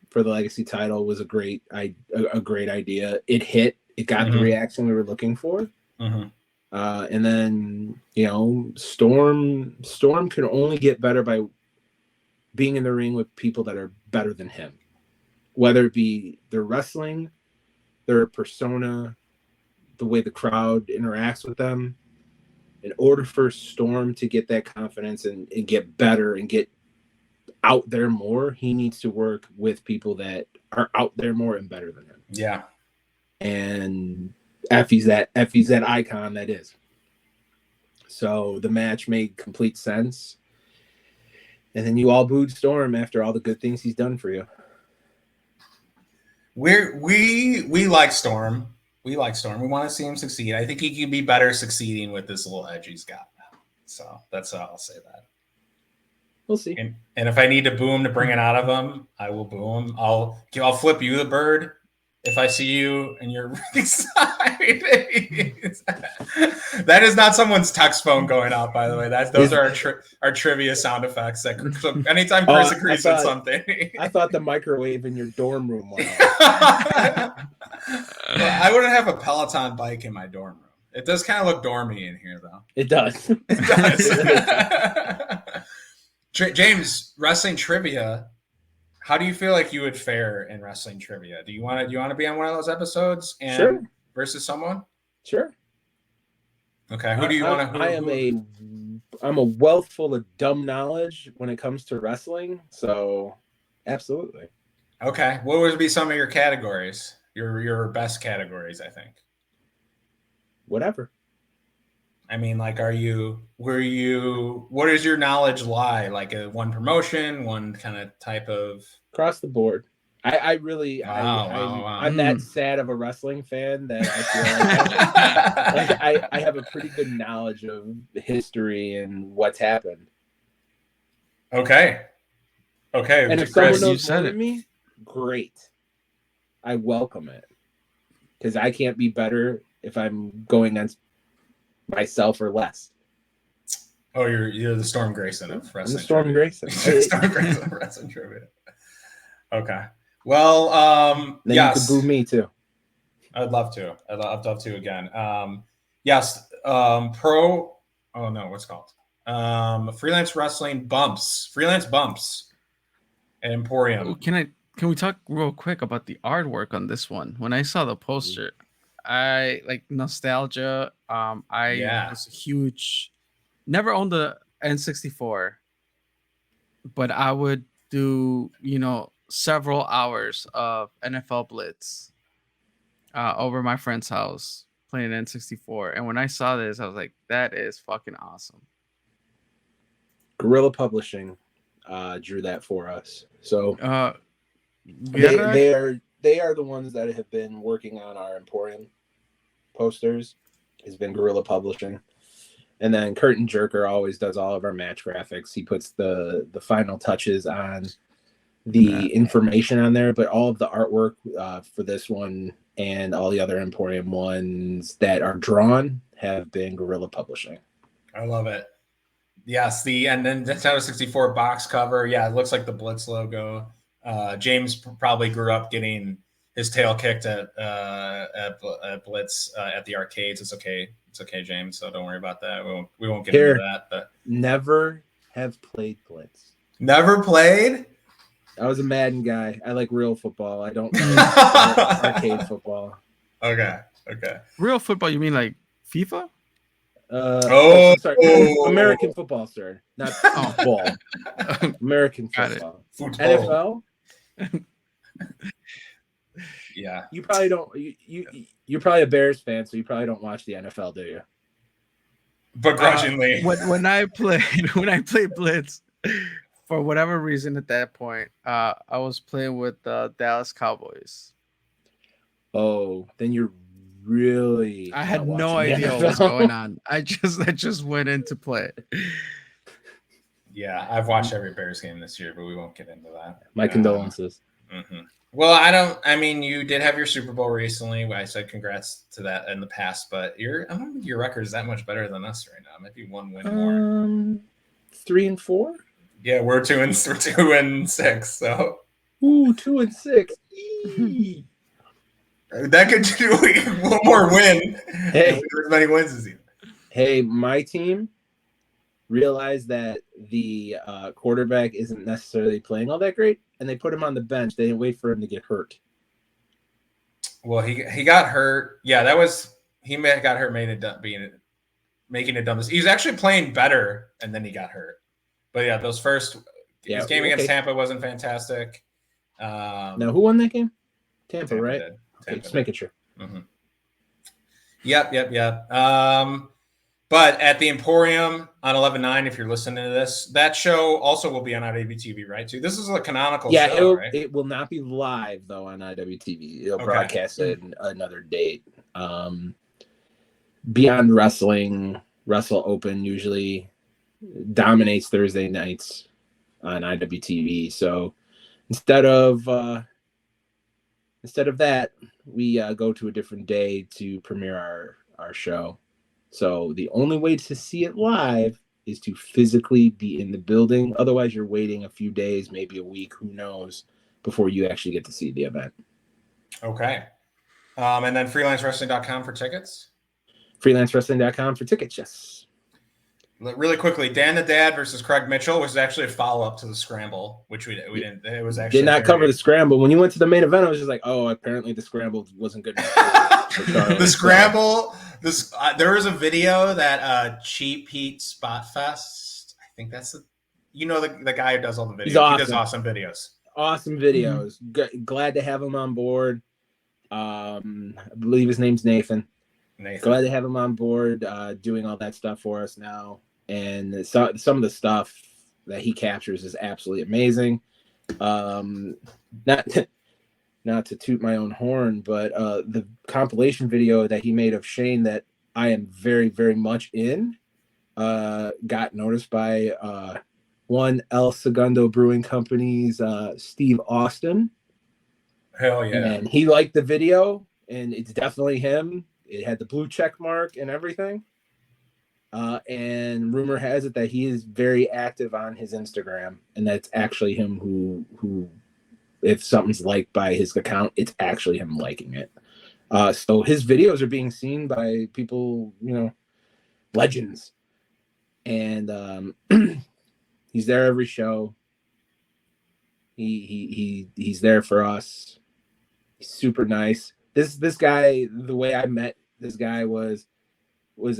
for the legacy title was a great idea. It hit. It got the reaction we were looking for. Mm-hmm. And then, Storm can only get better by being in the ring with people that are better than him, whether it be their wrestling, their persona, the way the crowd interacts with them. In order for Storm to get that confidence and get better and get out there more, he needs to work with people that are out there more and better than him. Yeah. And Effie's that icon that is. So the match made complete sense. And then you all booed Storm after all the good things he's done for you. We like Storm. We like Storm. We want to see him succeed. I think he could be better succeeding with this little edge he's got now. So that's how I'll say that. We'll see. And if I need to boo him to bring it out of him, I will boo him. I'll flip you the bird if I see you and you're really excited. That is not someone's text phone going off, by the way. Those are our trivia sound effects. So anytime Chris agrees with something. I thought the microwave in your dorm room went off. Well, I wouldn't have a Peloton bike in my dorm room. It does kind of look dormy in here, though. It does. It does. James, wrestling trivia. How do you feel like you would fare in wrestling trivia? Do you want to be on one of those episodes and Sure. versus someone? Sure. Okay. Who do you want to? I'm a wealth full of dumb knowledge when it comes to wrestling. So, absolutely. Okay. What would be some of your categories? Your best categories, I think. Whatever. I mean, like, what does your knowledge lie? Like one promotion, one kind of type of Across the board. I'm that sad of a wrestling fan that I feel like I have a pretty good knowledge of history and what's happened. Okay. And if someone knows more than me, great. I welcome it. Because I can't be better if I'm going against myself or less. Oh, you're the Storm Grayson of wrestling. I'm the Storm Grayson. Storm Grayson of wrestling trivia. Okay. Well, then yes. you could boo me too. I'd love to. I'd love to again. Yes. Pro. Oh no, what's it called? Freelance Wrestling Bumps. Freelance Bumps at Emporium. Can we talk real quick about the artwork on this one? When I saw the poster, I like nostalgia. I was a huge. Never owned the N64, but I would do several hours of NFL Blitz over my friend's house playing N64. And when I saw this, I was like, that is fucking awesome. Guerrilla Publishing drew that for us. So they are the ones that have been working on our Emporium posters. Has been Guerrilla Publishing. And then Curtin Jerker always does all of our match graphics. He puts the final touches on the information on there, but all of the artwork for this one and all the other Emporium ones that are drawn have been Guerrilla Publishing. I love it. Yes, and then Nintendo 64 box cover. Yeah, it looks like the Blitz logo. James probably grew up getting his tail kicked at Blitz at the arcades. It's okay, James. So don't worry about that. We won't get into that. But never have played Blitz. Never played. I was a Madden guy. I like real football. I don't like arcade football. Okay. Real football? You mean like FIFA? Sorry. American football, sir. Not football. American football. NFL? Yeah. You probably don't. You're probably a Bears fan, so you probably don't watch the NFL, do you? Begrudgingly. When I played Blitz, for whatever reason at that point, I was playing with the Dallas Cowboys. Oh, then you're really. I had no idea what was going on. I just went in to play. Yeah, I've watched every Bears game this year, but we won't get into that. My condolences. Mm-hmm. Well, you did have your Super Bowl recently. I said congrats to that in the past, but I don't think your record is that much better than us right now. Maybe one win more. 3-4. Yeah, we're 2-6. So 2-6. That could do one more win. Hey, as many wins as you. Hey, my team realized that the quarterback isn't necessarily playing all that great, and they put him on the bench. They didn't wait for him to get hurt. Well, he got hurt. Yeah, he got hurt, making it dumb. He was actually playing better, and then he got hurt. But yeah, his game against Tampa wasn't fantastic. Now, who won that game? Tampa, right? Tampa just making sure. Mm-hmm. Yep. But at the Emporium on 11/9, if you're listening to this, that show also will be on IWTV, right? Too. This is a canonical show, right? It will not be live though on IWTV. It'll broadcast it another date. Beyond Wrestling, Wrestle Open usually dominates Thursday nights on IWTV. So instead of instead of that, we go to a different day to premiere our show. So the only way to see it live is to physically be in the building. Otherwise, you're waiting a few days, maybe a week, who knows, before you actually get to see the event. Okay. And then freelancewrestling.com for tickets. Freelancewrestling.com for tickets, yes. Really quickly, Dan the Dad versus Craig Mitchell was actually a follow-up to the Scramble, which we didn't. It was actually did not cover the Scramble. When you went to the main event, I was just like, oh, apparently the Scramble wasn't good enough for Charlotte. The Scramble. There was a video that Cheap Heat Spot Fest. I think that's the guy who does all the videos. He's awesome. He does awesome videos. Awesome videos. Glad to have him on board. I believe his name's Nathan. Glad to have him on board, doing all that stuff for us now. And some of the stuff that he captures is absolutely amazing. Not to toot my own horn, but the compilation video that he made of Shane that I am very, very much in got noticed by one El Segundo Brewing Company's Steve Austin. Hell yeah. And he liked the video, and it's definitely him. It had the blue check mark and everything. And rumor has it that he is very active on his Instagram, and that's actually him who if something's liked by his account, it's actually him liking it. So his videos are being seen by people, legends. And he's there every show. He's there for us. He's super nice. This guy, the way I met this guy was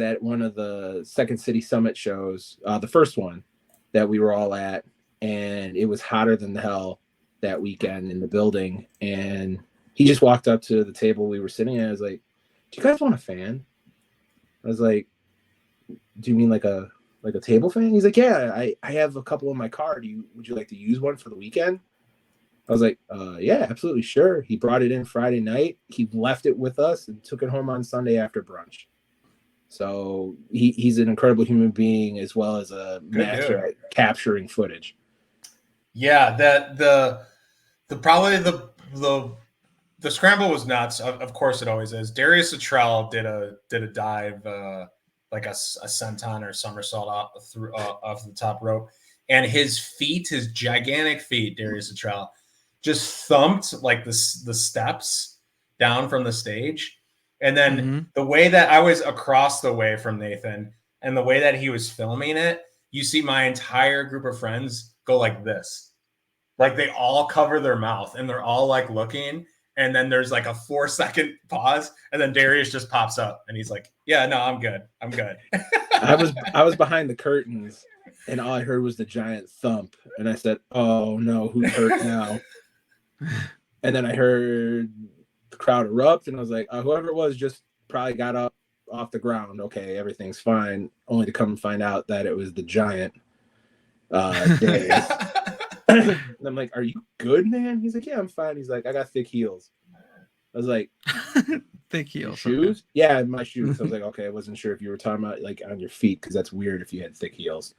at one of the Second City Summit shows, the first one that we were all at, and it was hotter than the hell that weekend in the building. And he just walked up to the table we were sitting at. I was like, "Do you guys want a fan?" I was like, "Do you mean like a table fan?" He's like, "Yeah, I have a couple in my car. Would you like to use one for the weekend?" I was like, "Yeah, absolutely, sure." He brought it in Friday night. He left it with us and took it home on Sunday after brunch. So he's an incredible human being, as well as a master at capturing footage. Yeah, that the Scramble was nuts. Of course, it always is. Darius Luttrell did a dive, like a senton or somersault off the top rope, and his gigantic feet, Darius Luttrell, just thumped like the steps down from the stage. And then the way that I was across the way from Nathan and the way that he was filming it, you see my entire group of friends go like this. Like they all cover their mouth and they're all like looking. And then there's like a 4-second pause. And then Darius just pops up and he's like, "Yeah, no, I'm good. I'm good." I was behind the curtains and all I heard was the giant thump. And I said, "Oh no, who's hurt now?" And then I heard the crowd erupt, and I was like, whoever it was just probably got up off the ground. Okay, everything's fine. Only to come and find out that it was the giant. And I'm like, "Are you good, man?" He's like, "Yeah, I'm fine." He's like, "I got thick heels." I was like, "Thick heels, shoes?" Okay. Yeah, my shoes. I was like, "Okay, I wasn't sure if you were talking about like on your feet, because that's weird if you had thick heels."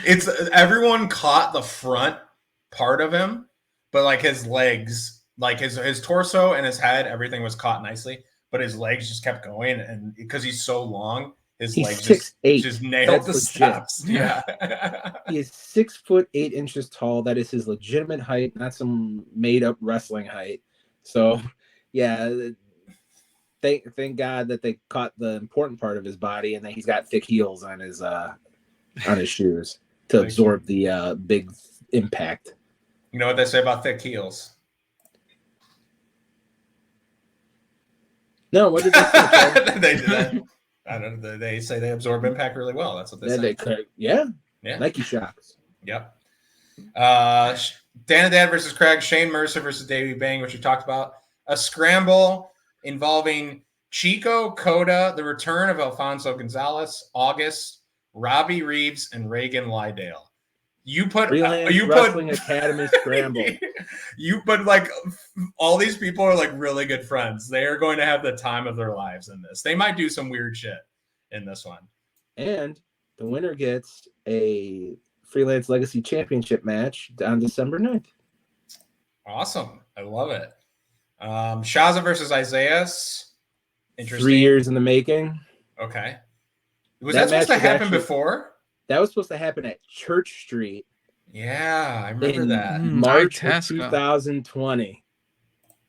It's everyone caught the front part of him, but like his legs, like his torso and his head, everything was caught nicely, but his legs just kept going, and because he's so long, he's legs 6'8". just nailed the steps. Yeah. He is 6'8" tall. That is his legitimate height, not some made up wrestling height. So yeah, thank God that they caught the important part of his body, and that he's got thick heels on his shoes to absorb the big impact. You know what they say about thick heels? No, what did they say? I don't know. They say they absorb impact really well. That's what they say. Yeah. Nike shocks. Yep. Dan and Dad versus Craig, Shane Mercer versus Davey Bang, which we talked about. A scramble involving Chico, Koda, the return of Alfonso Gonzalez, August, Robbie Reeves, and Reagan Lydale. Freelance Wrestling Academy Scramble. You put like all these people are like really good friends. They are going to have the time of their lives in this. They might do some weird shit in this one. And the winner gets a Freelance Legacy Championship match on December 9th. Awesome. I love it. Shaza versus Isaiah's. Interesting. 3 years in the making. Okay. Was that supposed match to happen actually- before? That was supposed to happen at Church Street Yeah, I remember in that. March of Itasca. 2020.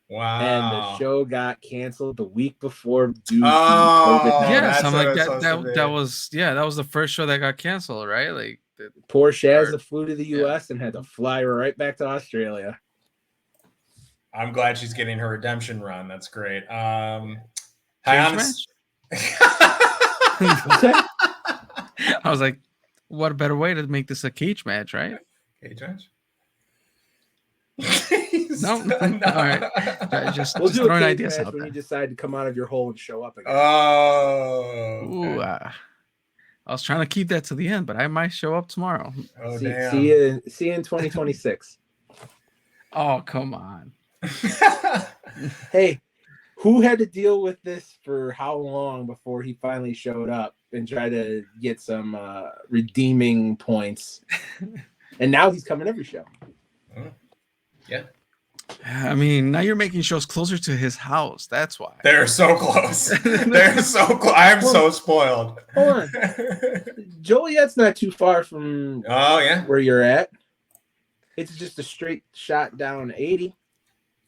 Wow. And the show got canceled the week before due to Oh, COVID. Yeah, that's something what like it's supposed to be. that was that was the first show that got canceled, right? Like Poor Shazza flew to the Yeah. U.S. and had to fly right back to Australia. I'm glad she's getting her redemption run. That's great. cage Hi, match. What's that? I was like, what a better way to make this a cage match, right? Cage match? No. All right. Just We'll do a throwing cage ideas match out when there. you decide to come out of your hole and show up again. Oh. Ooh, Okay. I was trying to keep that to the end, but I might show up tomorrow. Oh, see damn. you in 2026. Oh, come on. Hey, who had to deal with this for how long before he finally showed up and tried to get some redeeming points? And now he's coming every show. Yeah. I mean, now you're making shows closer to his house. That's why. They're so close. They're so close. I'm so spoiled. Hold on. Joliet's not too far from Oh, yeah. where you're at. It's just a straight shot down 80.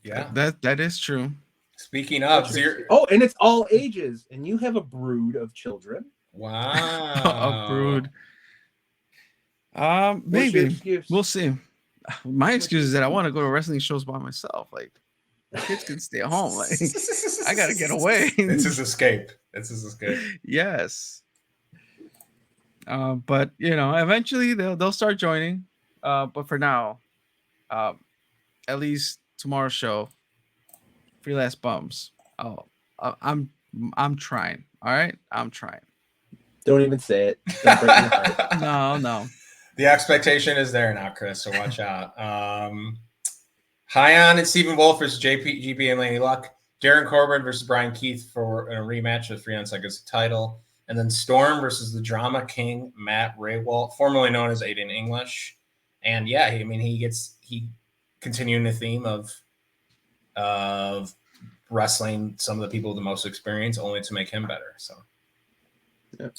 Yeah. That is true. Speaking of zero. Oh, and it's all ages. And you have a brood of children. Wow. A brood. What's your Maybe excuse? we'll see. My excuse is that I want to go to wrestling shows by myself. Like, the kids can stay at home. Like, I gotta get away. It's his escape. It's his escape. Yes. But eventually they'll start joining. But for now, at least tomorrow's show, Freelance Bums. Oh, I'm trying. All right, I'm trying. Don't even say it. Don't break my heart. No. The expectation is there now, Chris, so watch out. Hyon and Stephen Wolf versus GB and Laney Luck. Darin Corbin versus Bryan Keith for a rematch with Freelance Legacy title. And then Storm versus the Drama King, Matt Raywalt, formerly known as Aiden English. And yeah, he continuing the theme of wrestling some of the people with the most experience only to make him better. So yep.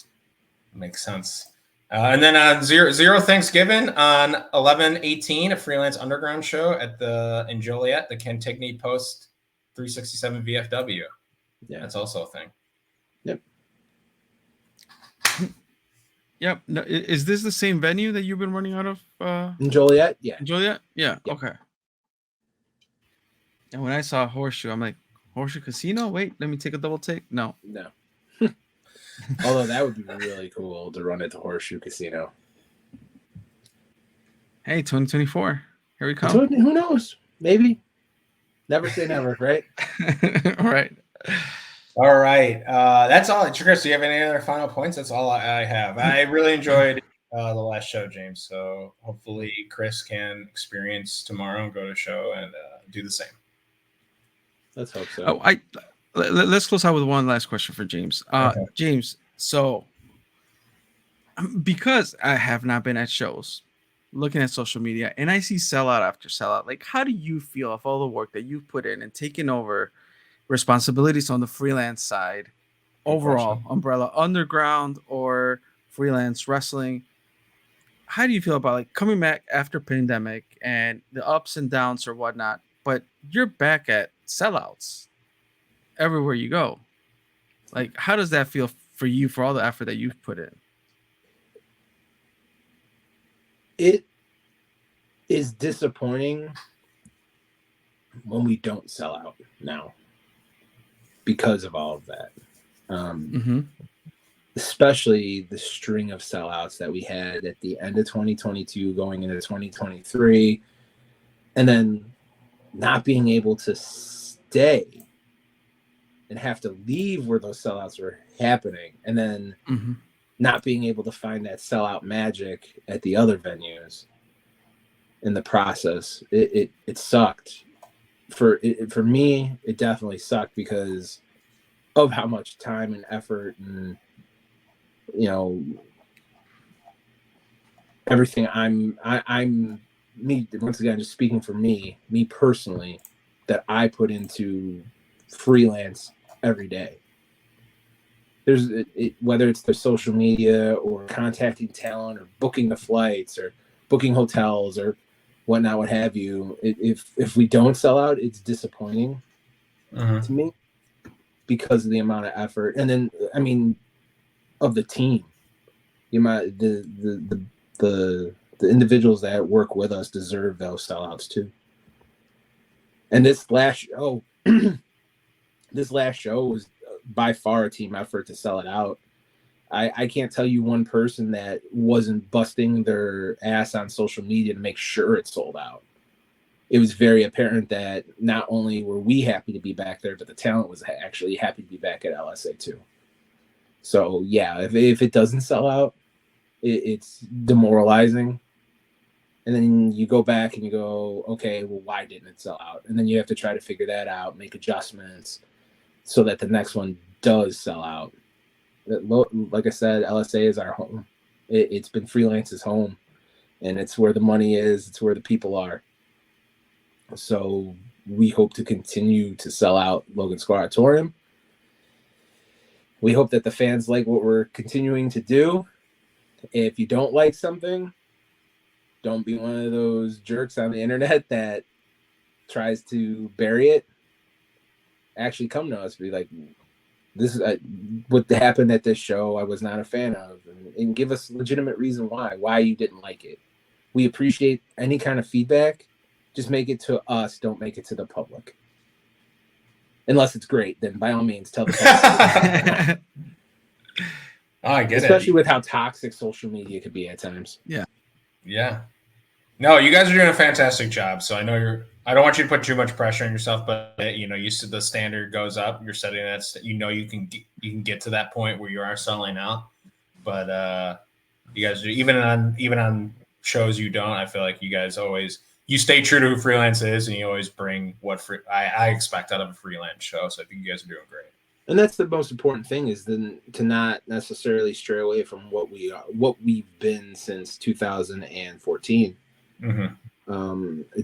Makes sense. And then on Zero Thanksgiving on 11/18, a Freelance Undergroun show in Joliet, the Cantigny Post 367 VFW. Yeah, that's also a thing. Yep. Yep. No, is this the same venue that you've been running out of? In Joliet? Yeah. In Joliet? Yeah. Yep. Okay. And when I saw Horseshoe, I'm like, Horseshoe Casino? Wait, let me take a double take. No. Although that would be really cool to run at the Horseshoe Casino. Hey, 2024. Here we come. Who knows? Maybe. Never say never, right? Right. All right. That's all. Chris, do you have any other final points? That's all I have. I really enjoyed the last show, James. So hopefully Chris can experience tomorrow and go to a show and do the same. Let's hope so. Oh, let's close out with one last question for James. Okay. James, so because I have not been at shows, looking at social media, and I see sellout after sellout, like, how do you feel of all the work that you've put in and taken over responsibilities on the freelance side, overall, Umbrella Underground or Freelance Wrestling? How do you feel about, like, coming back after pandemic and the ups and downs or whatnot, but you're back at sellouts everywhere you go? Like, how does that feel for you, for all the effort that you've put in? It is disappointing when we don't sell out now because of all of that. Especially the string of sellouts that we had at the end of 2022 going into 2023, and then not being able to stay and have to leave where those sellouts were happening, and then not being able to find that sellout magic at the other venues in the process. It sucked. For me, it definitely sucked because of how much time and effort and everything I'm me once again, just speaking for me personally, that I put into freelance every day. There's whether it's the social media or contacting talent or booking the flights or booking hotels or whatnot, what have you. If we don't sell out, it's disappointing to me because of the amount of effort. And then, I mean, of the team, the individuals that work with us deserve those sellouts too. And this last show, was by far a team effort to sell it out. I can't tell you one person that wasn't busting their ass on social media to make sure it sold out. It was very apparent that not only were we happy to be back there, but the talent was actually happy to be back at LSA too. So yeah, if it doesn't sell out, it's demoralizing. And then you go back and you go, okay, well, why didn't it sell out? And then you have to try to figure that out, make adjustments so that the next one does sell out. Like I said, LSA is our home. It's been Freelance's home, and it's where the money is. It's where the people are. So we hope to continue to sell out Logan Square Auditorium. We hope that the fans like what we're continuing to do. If you don't like something, don't be one of those jerks on the internet that tries to bury it. Actually come to us, be like, this is what happened at this show I was not a fan of, and give us a legitimate reason why you didn't like it. We appreciate any kind of feedback. Just make it to us. Don't make it to the public. Unless it's great, then by all means tell the public. I get it. Especially with how toxic social media could be at times. Yeah. No, you guys are doing a fantastic job. So I know I don't want you to put too much pressure on yourself, but you said the standard goes up. You're setting that. You can get to that point where you are selling out. But you guys do even on shows you don't. I feel like you guys you stay true to who freelance is, and you always bring what I expect out of a freelance show. So I think you guys are doing great. And that's the most important thing, is then to not necessarily stray away from what we've been since 2014.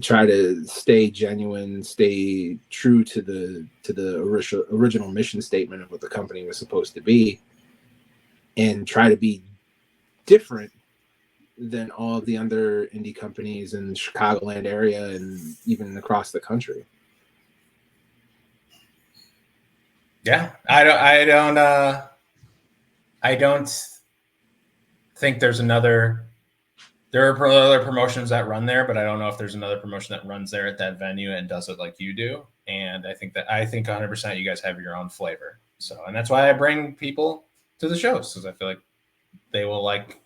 Try to stay genuine, stay true to the original mission statement of what the company was supposed to be, and try to be different than all of the other indie companies in the Chicagoland area and even across the country. Yeah, I don't think there's another. There are other promotions that run there, but I don't know if there's another promotion that runs there at that venue and does it like you do. And I think 100% you guys have your own flavor. So, and that's why I bring people to the shows, because I feel like they will like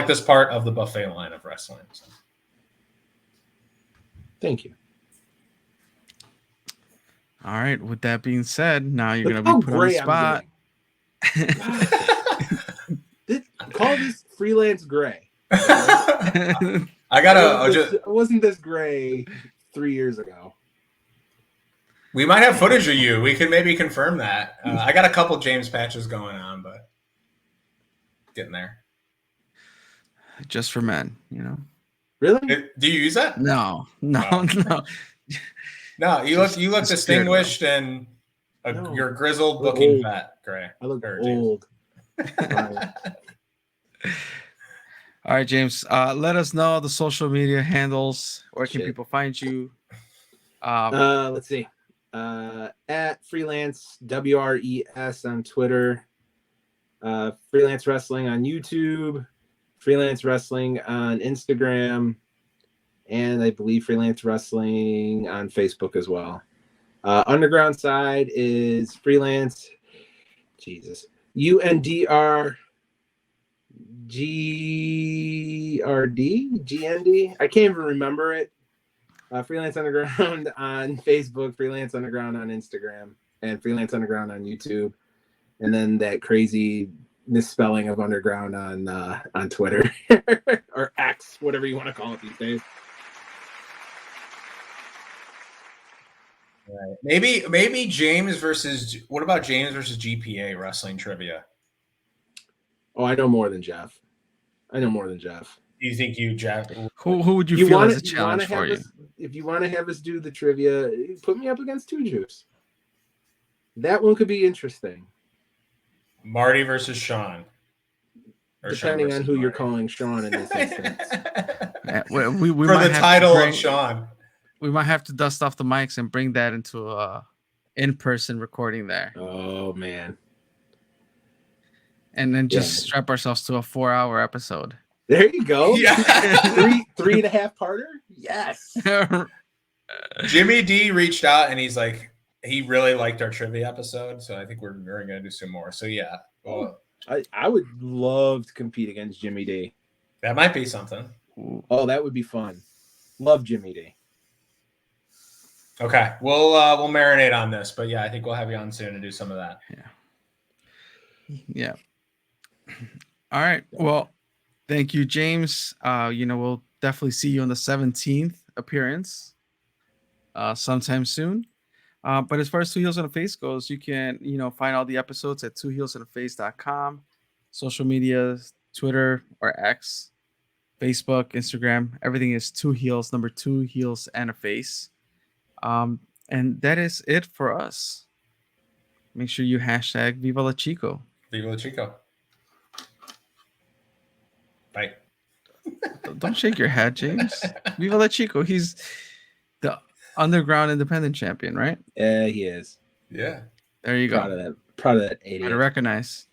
this part of the buffet line of wrestling. So. Thank you. All right. With that being said, now you're going to be put on the spot. Call this Freelance Gray. I wasn't this gray 3 years ago. We might have footage of you. We can maybe confirm that. I got a couple James patches going on, but getting there. Just for men, Really? Do you use that? No. No, you look distinguished and you're grizzled looking fat, Gray. I look old. All right, James. Let us know the social media handles. Where can people find you? Let's see. At Freelance WRES on Twitter. Freelance Wrestling on YouTube. Freelance Wrestling on Instagram. And I believe Freelance Wrestling on Facebook as well. Underground side is Freelance. UNDR. GND. I can't even remember it. Freelance Underground on Facebook, Freelance Underground on Instagram, and Freelance Underground on YouTube, and then that crazy misspelling of Underground on Twitter or X, whatever you want to call it these days. Right. Maybe James versus. What about James versus GPA wrestling trivia? Oh, I know more than Jeff. you think you, Jeff? Who would you feel as a challenge for you? If you want to have us do the trivia, put me up against Two Juice. That one could be interesting. Marty versus Sean. Or Depending Sean on who versus you're Marty. calling Sean in this instance. We For might the have title to of Sean. we might have to dust off the mics and bring that into a in-person recording there, Oh man. and then just Yeah. strap ourselves to a 4-hour episode. There you go. Yeah. three and a half parter. Yes. Jimmy D reached out and he's like, he really liked our trivia episode, so I think we're going to do some more. So yeah, well, I would love to compete against Jimmy D. that might be something. Oh, that would be fun. Love Jimmy D. Okay, we'll marinate on this, but yeah, I think we'll have you on soon to do some of that. Yeah. All right. Well, thank you, James. We'll definitely see you on the 17th appearance sometime soon. But as far as Two Heels and a Face goes, you can, find all the episodes at twoheelsandaface.com, social media, Twitter or X, Facebook, Instagram. Everything is Two Heels, number 2 Heels and a Face. And that is it for us. Make sure you hashtag Viva La Chico. Viva La Chico. Bye. Don't shake your head, James. Viva La Chico. He's the underground independent champion, right? Yeah, he is. Yeah. There you Proud go. of that. Proud of that Try to idiot. recognize.